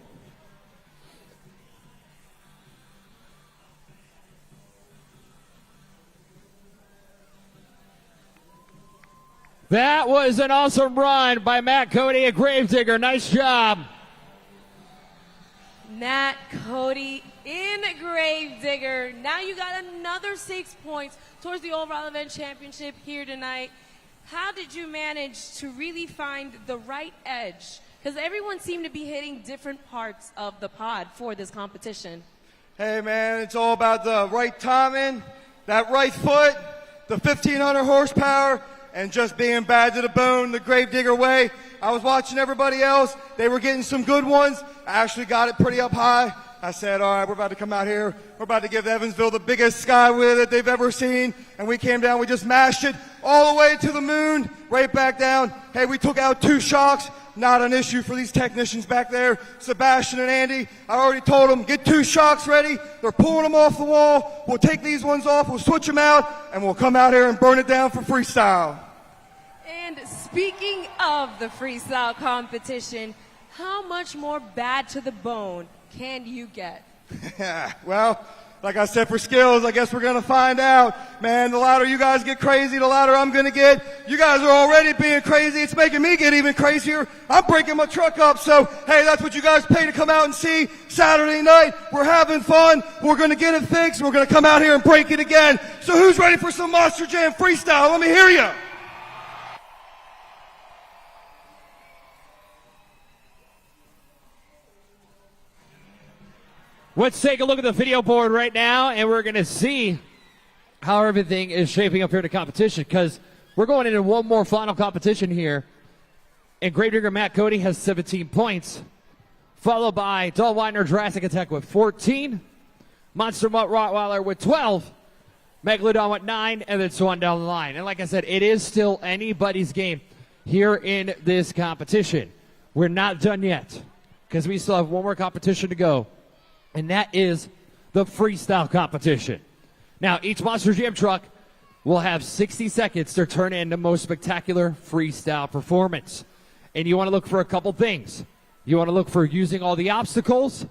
That was an awesome run by Matt Cody and Gravedigger. Nice job. Matt Cody in Gravedigger. Now you got another 6 points towards the overall event championship here tonight. How did you manage to really find the right edge? Because everyone seemed to be hitting different parts of the pod for this competition. Hey, man, it's all about the right timing, that right foot, the 1,500 horsepower, and just being bad to the bone the Gravedigger way. I was watching everybody else. They were getting some good ones. I actually got it pretty up high. I said, all right, we're about to come out here. We're about to give Evansville the biggest skyway that they've ever seen. And we came down, we just mashed it all the way to the moon, right back down. Hey, we took out 2 shocks. Not an issue for these technicians back there, Sebastian and Andy. I already told them, get 2 shocks ready. They're pulling them off the wall. We'll take these ones off, we'll switch them out, and we'll come out here and burn it down for freestyle. And speaking of the freestyle competition, how much more bad to the bone can you get? Well, like I said, for skills, I guess we're going to find out. Man, the louder you guys get crazy, the louder I'm going to get. You guys are already being crazy. It's making me get even crazier. I'm breaking my truck up. So, hey, that's what you guys pay to come out and see Saturday night. We're having fun. We're going to get it fixed. We're going to come out here and break it again. So who's ready for some Monster Jam freestyle? Let me hear you. Let's take a look at the video board right now, and we're going to see how everything is shaping up here in the competition, because we're going into one more final competition here. And Gravedigger Matt Cody has 17 points, followed by Dahl Weiner Jurassic Attack with 14, Monster Mutt Rottweiler with 12, Megalodon with 9, and then so on down the line. And like I said, it is still anybody's game here in this competition. We're not done yet, because we still have one more competition to go. And that is the freestyle competition. Now, each Monster Jam truck will have 60 seconds to turn in the most spectacular freestyle performance. And you want to look for a couple things. You want to look for using all the obstacles,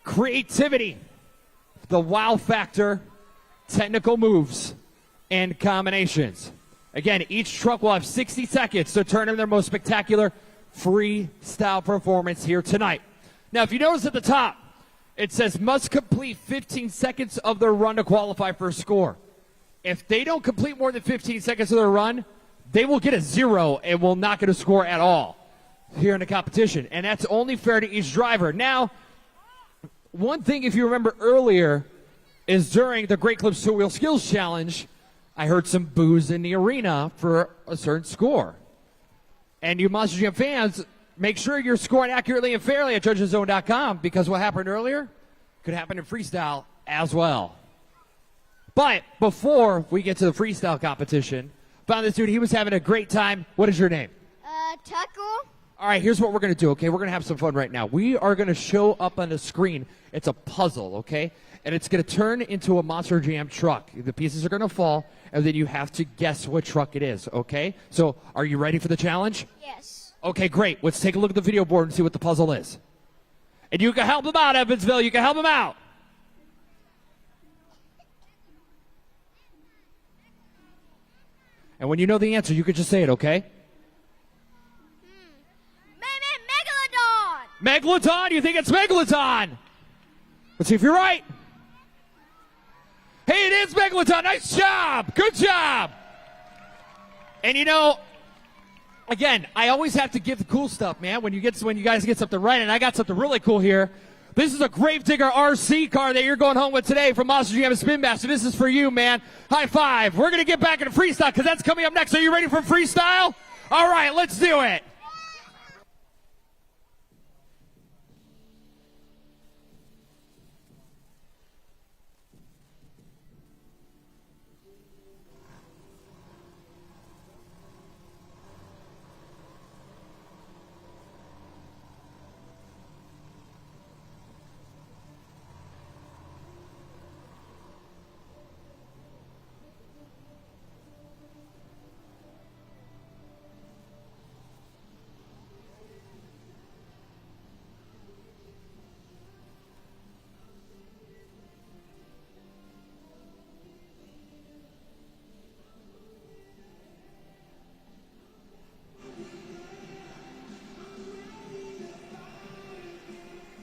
creativity, the wow factor, technical moves, and combinations. Again, each truck will have 60 seconds to turn in their most spectacular freestyle performance here tonight. Now, if you notice at the top, it says must complete 15 seconds of their run to qualify for a score. If they don't complete more than 15 seconds of their run, they will get a 0 and will not get a score at all here in the competition. And that's only fair to each driver. Now, one thing, if you remember earlier, is during the Great Clips Two-Wheel Skills Challenge, I heard some boos in the arena for a certain score. And you Monster Jam fans, make sure you're scoring accurately and fairly at judgeszone.com, because what happened earlier could happen in freestyle as well. But before we get to the freestyle competition, found this dude, he was having a great time. What is your name? Tuckle. All right, here's what we're going to do, okay? We're going to have some fun right now. We are going to show up on the screen. It's a puzzle, okay? And it's going to turn into a Monster Jam truck. The pieces are going to fall, and then you have to guess what truck it is, okay? So are you ready for the challenge? Yes. Okay, great. Let's take a look at the video board and see what the puzzle is. And you can help them out, Evansville. You can help them out. And when you know the answer, you can just say it, okay? Megalodon. Megalodon? You think it's Megalodon? Let's see if you're right. Hey, it is Megalodon. Nice job. Good job. And you know, again, I always have to give the cool stuff, man, when you guys get something right, and I got something really cool here. This is a Gravedigger RC car that you're going home with today from Monster Jam and Spin Master. This is for you, man. High five. We're going to get back into freestyle because that's coming up next. Are you ready for freestyle? All right, let's do it.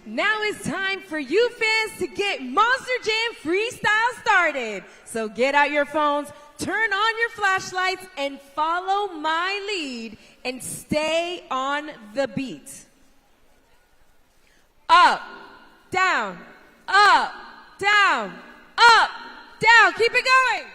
Now it's time for you fans to get Monster Jam Freestyle started. So get out your phones, turn on your flashlights, and follow my lead and stay on the beat. Up, down, up, down, up, down. Keep it going.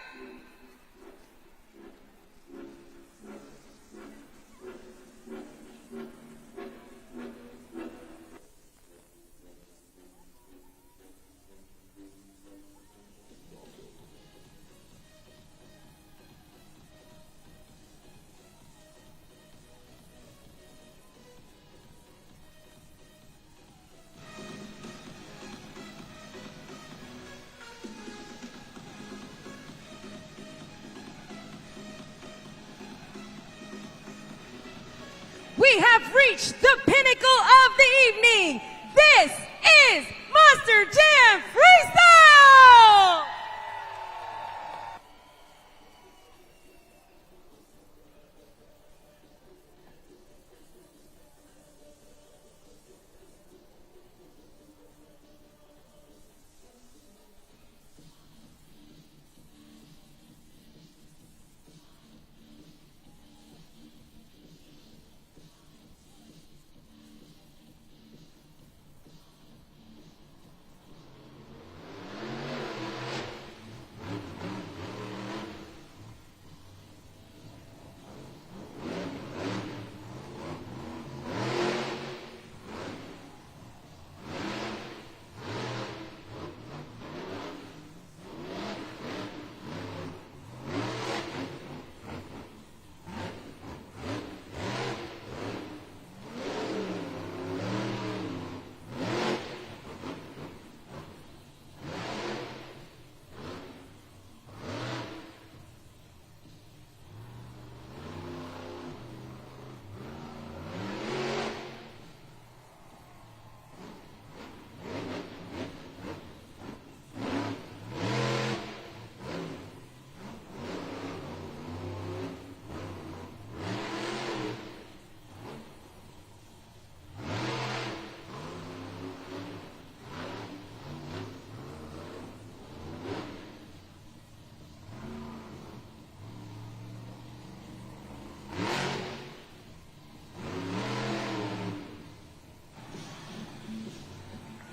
We have reached the pinnacle of the evening. This is Monster Jam Freestyle!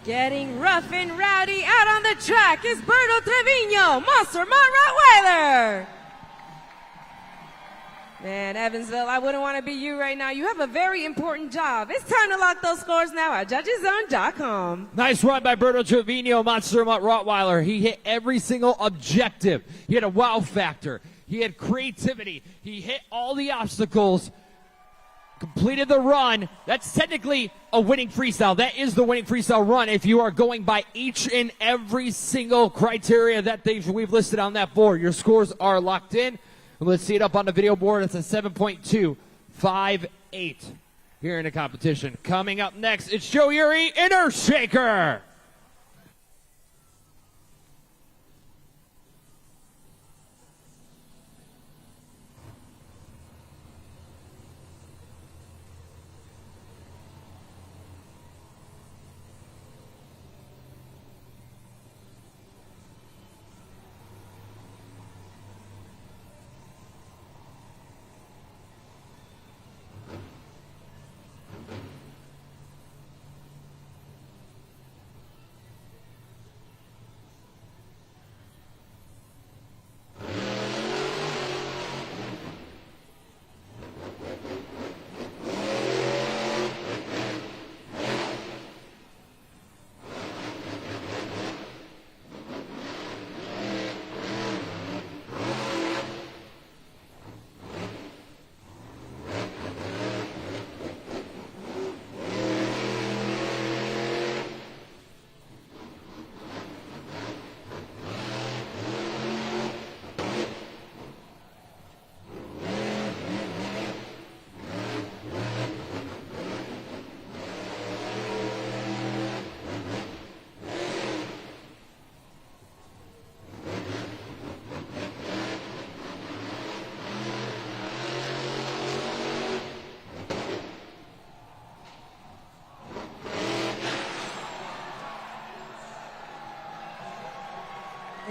Getting rough and rowdy out on the track is Berto Trevino, Monster Mutt Rottweiler. Man, Evansville, I wouldn't want to be you right now. You have a very important job. It's time to lock those scores now at judgeszone.com. Nice run by Berto Trevino, Monster Mutt Rottweiler. He hit every single objective. He had a wow factor. He had creativity. He hit all the obstacles. Completed the run. That's technically a winning freestyle. That is the winning freestyle run if you are going by each and every single criteria that we've listed on that board. Your scores are locked in. Let's see it up on the video board. It's a 7.258 here in the competition. Coming up next, it's Joe Uri in Earthshaker.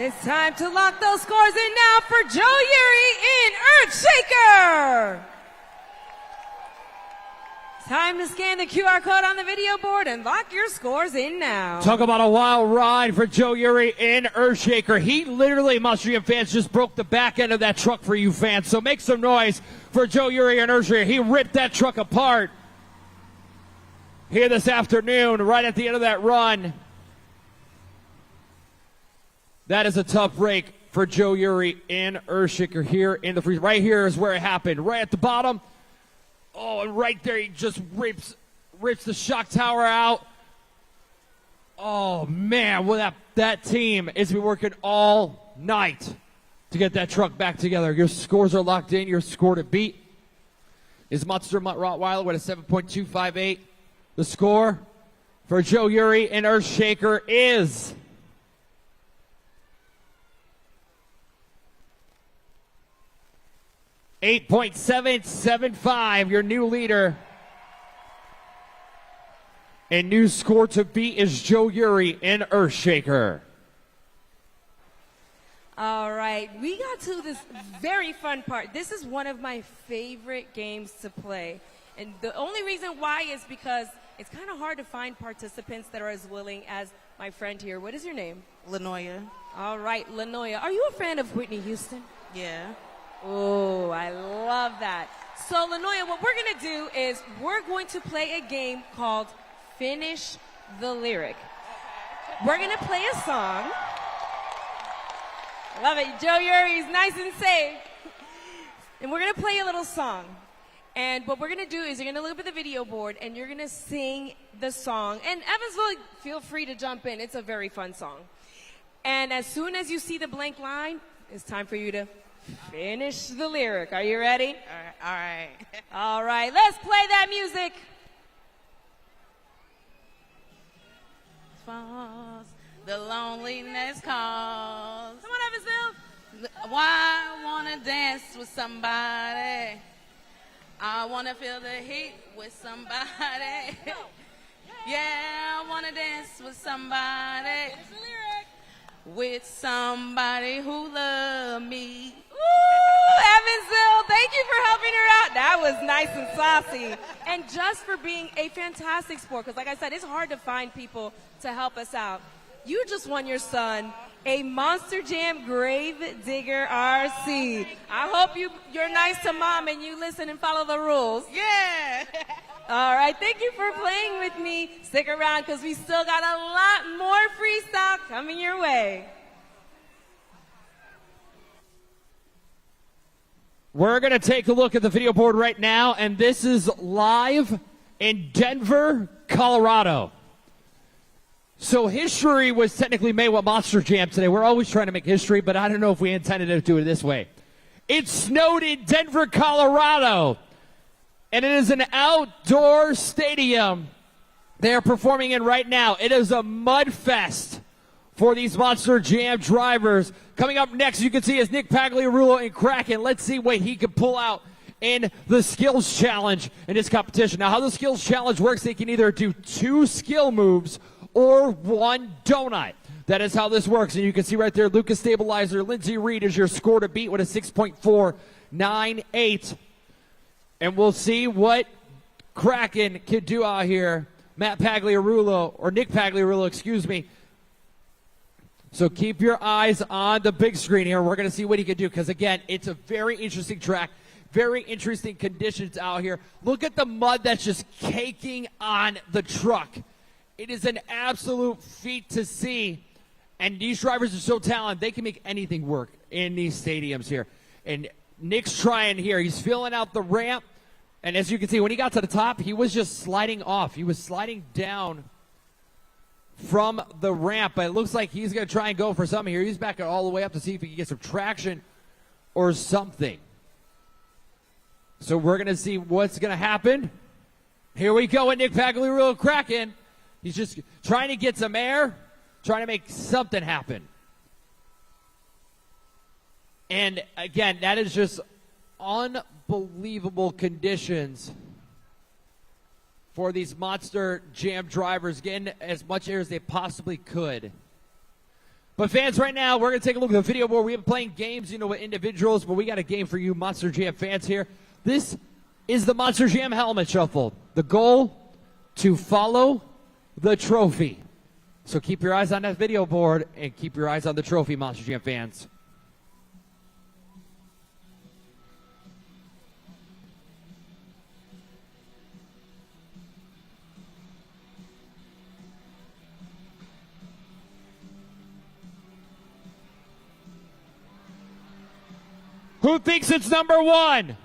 It's time to lock those scores in now for Joe Uri in Earthshaker. Time to scan the QR code on the video board and lock your scores in now. Talk about a wild ride for Joe Uri in Earthshaker. He literally, Mustrian fans, just broke the back end of that truck for you fans. So make some noise for Joe Uri in Earthshaker. He ripped that truck apart here this afternoon, right at the end of that run. That is a tough break for Joe Uri in Earthshaker here in the freeze. Right here is where it happened. Right at the bottom. Oh, and right there he just rips the shock tower out. Oh, man. Well, that team is been working all night to get that truck back together. Your scores are locked in. Your score to beat is Monster Mutt Rottweiler with a 7.258. The score for Joe Uri in Earthshaker is 8.775, your new leader. And new score to beat is Joe Uri in Earthshaker. All right, we got to this very fun part. This is one of my favorite games to play. And the only reason why is because it's kind of hard to find participants that are as willing as my friend here. What is your name? Lanoya. All right, Lanoya. Are you a fan of Whitney Houston? Yeah. Oh, I love that. So, Lanoya, what we're going to do is we're going to play a game called Finish the Lyric. We're going to play a song. I love it. Joe Uri's nice and safe. And we're going to play a little song. And what we're going to do is you're going to look up at the video board and you're going to sing the song. And Evansville, feel free to jump in. It's a very fun song. And as soon as you see the blank line, it's time for you to finish the lyric. Are you ready? All right. All right, let's play that music. Falls, the loneliness calls. Come on, Evansville. Why I wanna dance with somebody? I wanna feel the heat with somebody. Yeah, I wanna dance with somebody. Finish the lyric. With somebody who loves me. Ooh, Evansville. Thank you for helping her out. That was nice and saucy. And just for being a fantastic sport, because like I said, it's hard to find people to help us out. You just won your son a Monster Jam Grave Digger RC. I hope you're nice to mom and you listen and follow the rules. Yeah. All right, thank you for playing with me. Stick around because we still got a lot more freestyle coming your way. We're going to take a look at the video board right now, and this is live in Denver, Colorado. So history was technically made with Monster Jam today. We're always trying to make history, but I don't know if we intended to do it this way. It snowed in Denver, Colorado, and it is an outdoor stadium they are performing in right now. It is a mud fest for these Monster Jam drivers. Coming up next, you can see, is Nick Pagliarulo and Kraken. Let's see what he can pull out in the skills challenge in this competition. Now, how the skills challenge works, they can either do 2 skill moves or 1 donut. That is how this works. And you can see right there, Lucas Stabilizer, Lindsey Reed is your score to beat with a 6.498. And we'll see what Kraken can do out here. Matt Pagliarulo, or Nick Pagliarulo, excuse me. So keep your eyes on the big screen here. We're going to see what he can do because, again, it's a very interesting track, very interesting conditions out here. Look at the mud that's just caking on the truck. It is an absolute feat to see, and these drivers are so talented, they can make anything work in these stadiums here. And Nick's trying here. He's filling out the ramp, and as you can see, when he got to the top, he was just sliding off. He was sliding down from the ramp, but it looks like he's going to try and go for something here. He's backing all the way up to see if he can get some traction or something. So we're going to see what's going to happen. Here we go with Nick Pagliarulo Kraken. He's just trying to get some air, trying to make something happen. And again, that is just unbelievable conditions for these Monster Jam drivers, getting as much air as they possibly could. But fans, right now, we're going to take a look at the video board. We've been playing games, with individuals, but we got a game for you Monster Jam fans here. This is the Monster Jam Helmet Shuffle. The goal, to follow the trophy. So keep your eyes on that video board and keep your eyes on the trophy, Monster Jam fans. Who thinks it's number 1?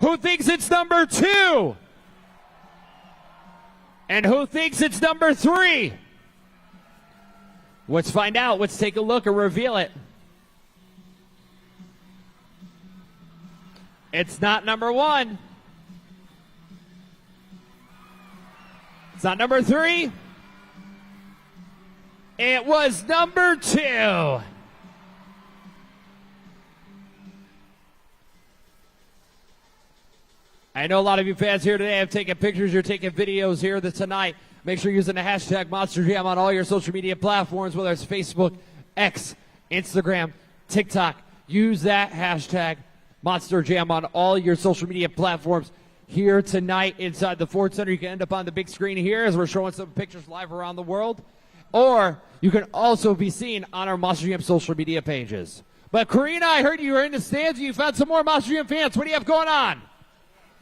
Who thinks it's number 2? And who thinks it's number 3? Let's find out. Let's take a look and reveal it. It's not number 1. It's not number 3. It was number 2. I know a lot of you fans here today have taken pictures, you're taking videos here tonight. Make sure you're using the hashtag MonsterJam on all your social media platforms, whether it's Facebook, X, Instagram, TikTok. Use that hashtag MonsterJam on all your social media platforms here tonight inside the Ford Center. You can end up on the big screen here as we're showing some pictures live around the world. Or you can also be seen on our Monster Jam social media pages. But Karina, I heard you were in the stands and you found some more Monster Jam fans. What do you have going on?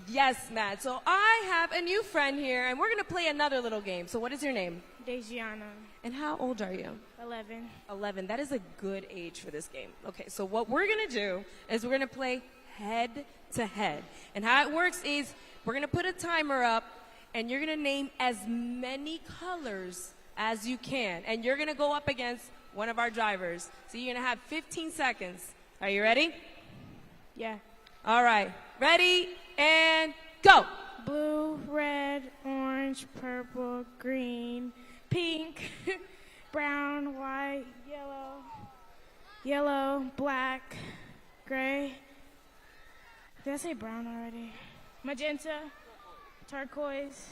Yes, Matt. So I have a new friend here, and we're going to play another little game. So what is your name? Dejiana. And how old are you? 11. 11. That is a good age for this game. Okay, so what we're going to do is we're going to play head-to-head. And how it works is we're going to put a timer up, and you're going to name as many colors as you can. And you're going to go up against one of our drivers. So you're going to have 15 seconds. Are you ready? Yeah. All right. Ready, and go. Blue, red, orange, purple, green, pink, brown, white, yellow, black, gray. Did I say brown already? Magenta, turquoise.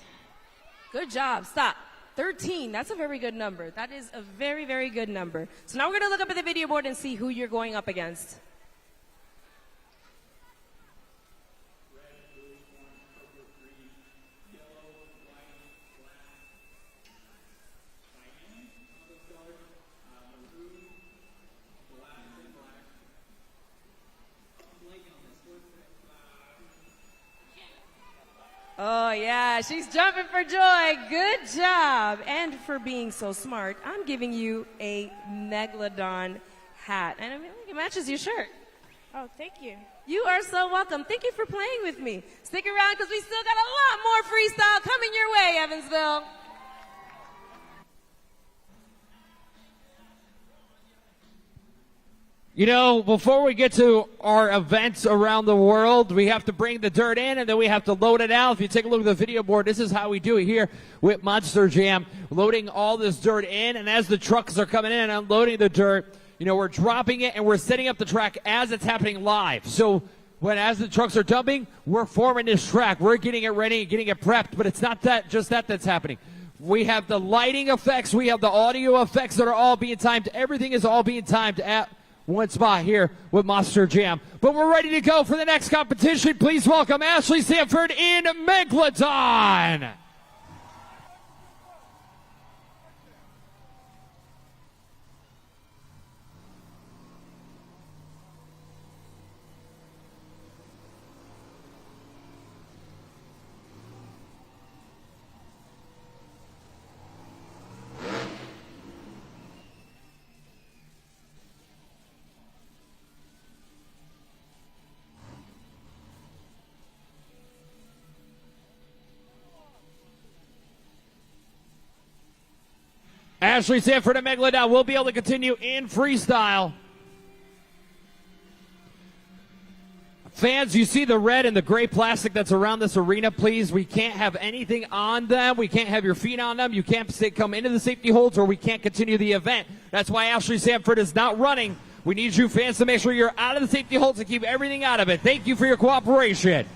Good job. Stop. 13. That's a very good number. That is a very, very good number. So now we're going to look up at the video board and see who you're going up against. Yeah, she's jumping for joy. Good job. And for being so smart, I'm giving you a Megalodon hat. And I mean, it matches your shirt. Oh, thank you. You are so welcome. Thank you for playing with me. Stick around because we still got a lot more freestyle coming your way, Evansville. You know, before we get to our events around the world, we have to bring the dirt in and then we have to load it out. If you take a look at the video board, this is how we do it here with Monster Jam. Loading all this dirt in, and as the trucks are coming in and unloading the dirt, you know, we're dropping it and we're setting up the track as it's happening live. So as the trucks are dumping, we're forming this track. We're getting it ready, getting it prepped, but it's not just that that's happening. We have the lighting effects. We have the audio effects that are all being timed. Everything is all being timed at one spot here with Monster Jam. But we're ready to go for the next competition. Please welcome Ashley Sanford in Megalodon. Ashley Sanford and Megalodon will be able to continue in freestyle. Fans, you see the red and the gray plastic that's around this arena, please. We can't have anything on them. We can't have your feet on them. You can't come into the safety holds, or we can't continue the event. That's why Ashley Sanford is not running. We need you fans to make sure you're out of the safety holds and keep everything out of it. Thank you for your cooperation.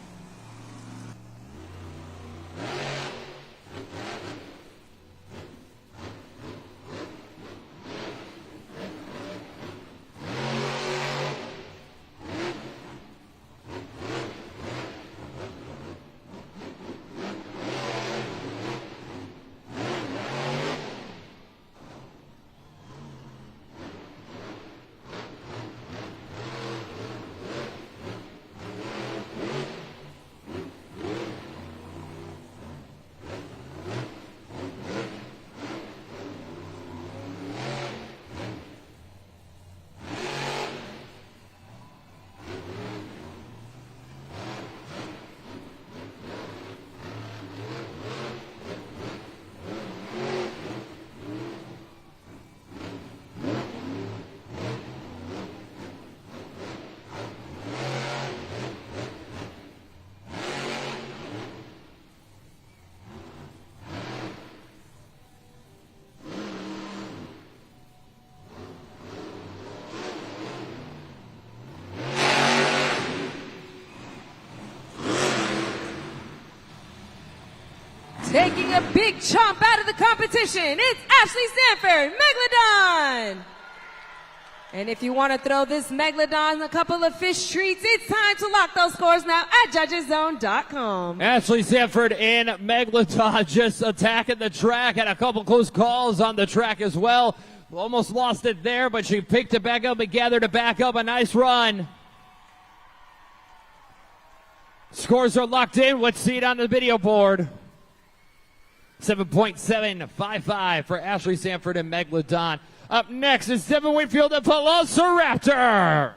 Taking a big chomp out of the competition, it's Ashley Sanford, Megalodon. And if you want to throw this Megalodon a couple of fish treats, it's time to lock those scores now at judgeszone.com. Ashley Sanford and Megalodon just attacking the track. Had a couple close calls on the track as well. Almost lost it there, but she picked it back up and gathered it back up. A nice run. Scores are locked in. Let's see it on the video board. 7.755 for Ashley Sanford and Megalodon. Up next is Devin Whitfield and Velociraptor.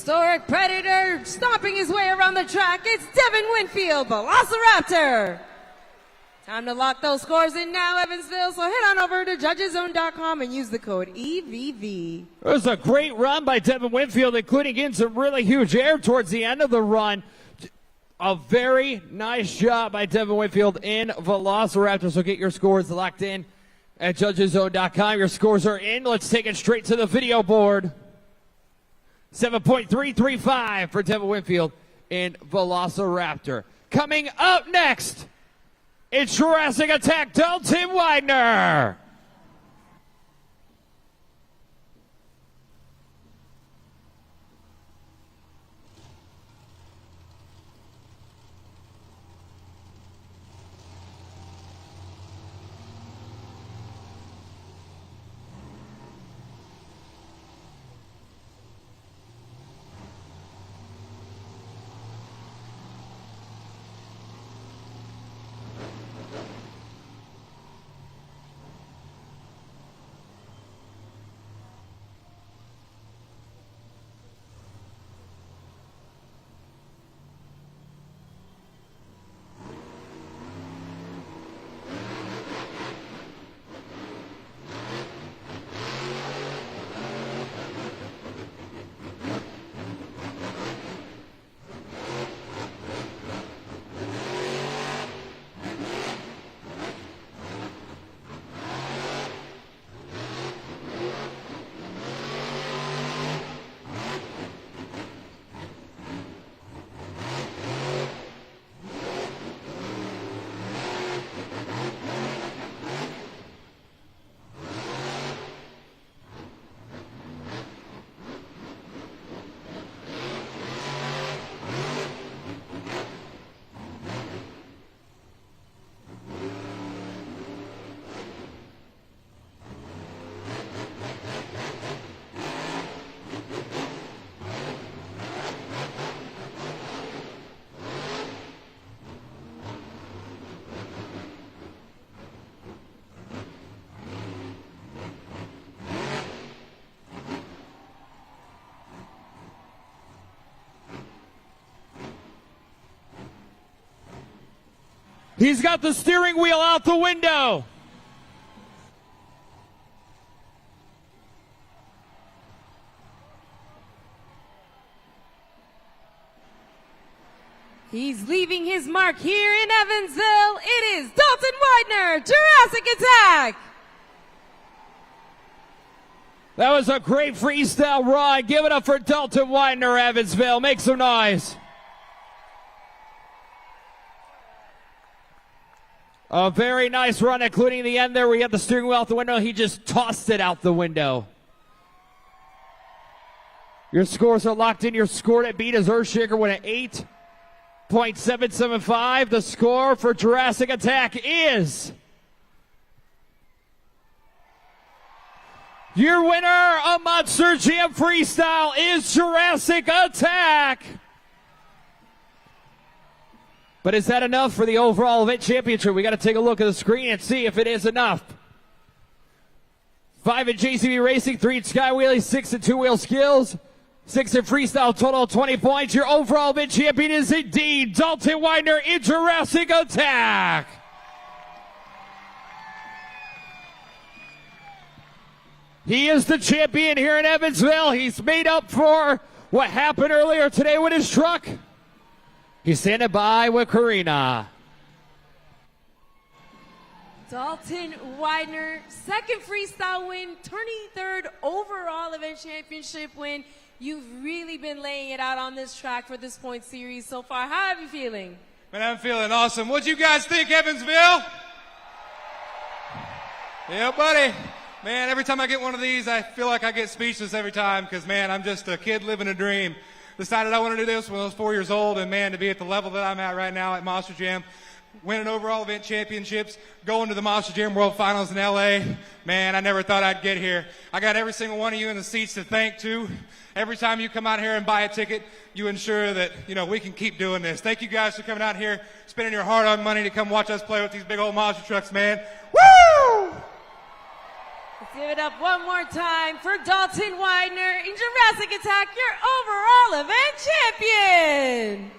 Historic Predator stomping his way around the track. It's Devin Winfield, Velociraptor. Time to lock those scores in now, Evansville. So head on over to judgeszone.com and use the code EVV. It was a great run by Devin Winfield, including in some really huge air towards the end of the run. A very nice job by Devin Winfield in Velociraptor. So get your scores locked in at judgeszone.com. Your scores are in. Let's take it straight to the video board. 7.335 for Devin Winfield in Velociraptor. Coming up next, it's Jurassic Attack, Dalton Widener. He's got the steering wheel out the window. He's leaving his mark here in Evansville. It is Dalton Widener, Jurassic Attack. That was a great freestyle run. Give it up for Dalton Widener, Evansville. Make some noise. A very nice run, including the end there. We had the steering wheel out the window. He just tossed it out the window. Your scores are locked in. Your score to beat is Earthshaker with an 8.775. The score for Jurassic Attack is... Your winner of Monster Jam Freestyle is Jurassic Attack. But is that enough for the overall event championship? We got to take a look at the screen and see if it is enough. 5 in JCB Racing, 3 in Sky Wheelie, 6 in two-wheel skills, 6 in freestyle, total 20 points. Your overall event champion is indeed Dalton Widener in Jurassic Attack. He is the champion here in Evansville. He's made up for what happened earlier today with his truck. He's standing by with Karina. Dalton Widener, second freestyle win, 23rd overall event championship win. You've really been laying it out on this track for this point series so far. How are you feeling? Man, I'm feeling awesome. What'd you guys think, Evansville? Yeah, buddy. Man, every time I get one of these, I feel like I get speechless every time because, man, I'm just a kid living a dream. Decided I want to do this when I was 4 years old, and, man, to be at the level that I'm at right now at Monster Jam, winning overall event championships, going to the Monster Jam World Finals in L.A., man, I never thought I'd get here. I got every single one of you in the seats to thank, too. Every time you come out here and buy a ticket, you ensure that, you know, we can keep doing this. Thank you guys for coming out here, spending your hard-earned money to come watch us play with these big old monster trucks, man. Woo! Let's give it up one more time for Dalton Widener in Jurassic Attack, your overall event champion.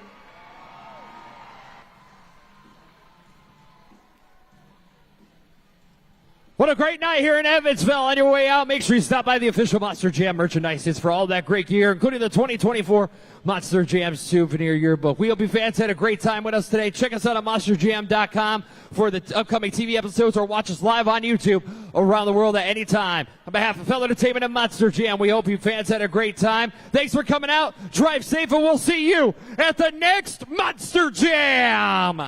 What a great night here in Evansville. On your way out, make sure you stop by the official Monster Jam merchandise. It's for all that great gear, including the 2024 Monster Jam Souvenir Yearbook. We hope you fans had a great time with us today. Check us out on monsterjam.com for the upcoming TV episodes, or watch us live on YouTube around the world at any time. On behalf of Fellow Entertainment and Monster Jam, we hope you fans had a great time. Thanks for coming out. Drive safe, and we'll see you at the next Monster Jam.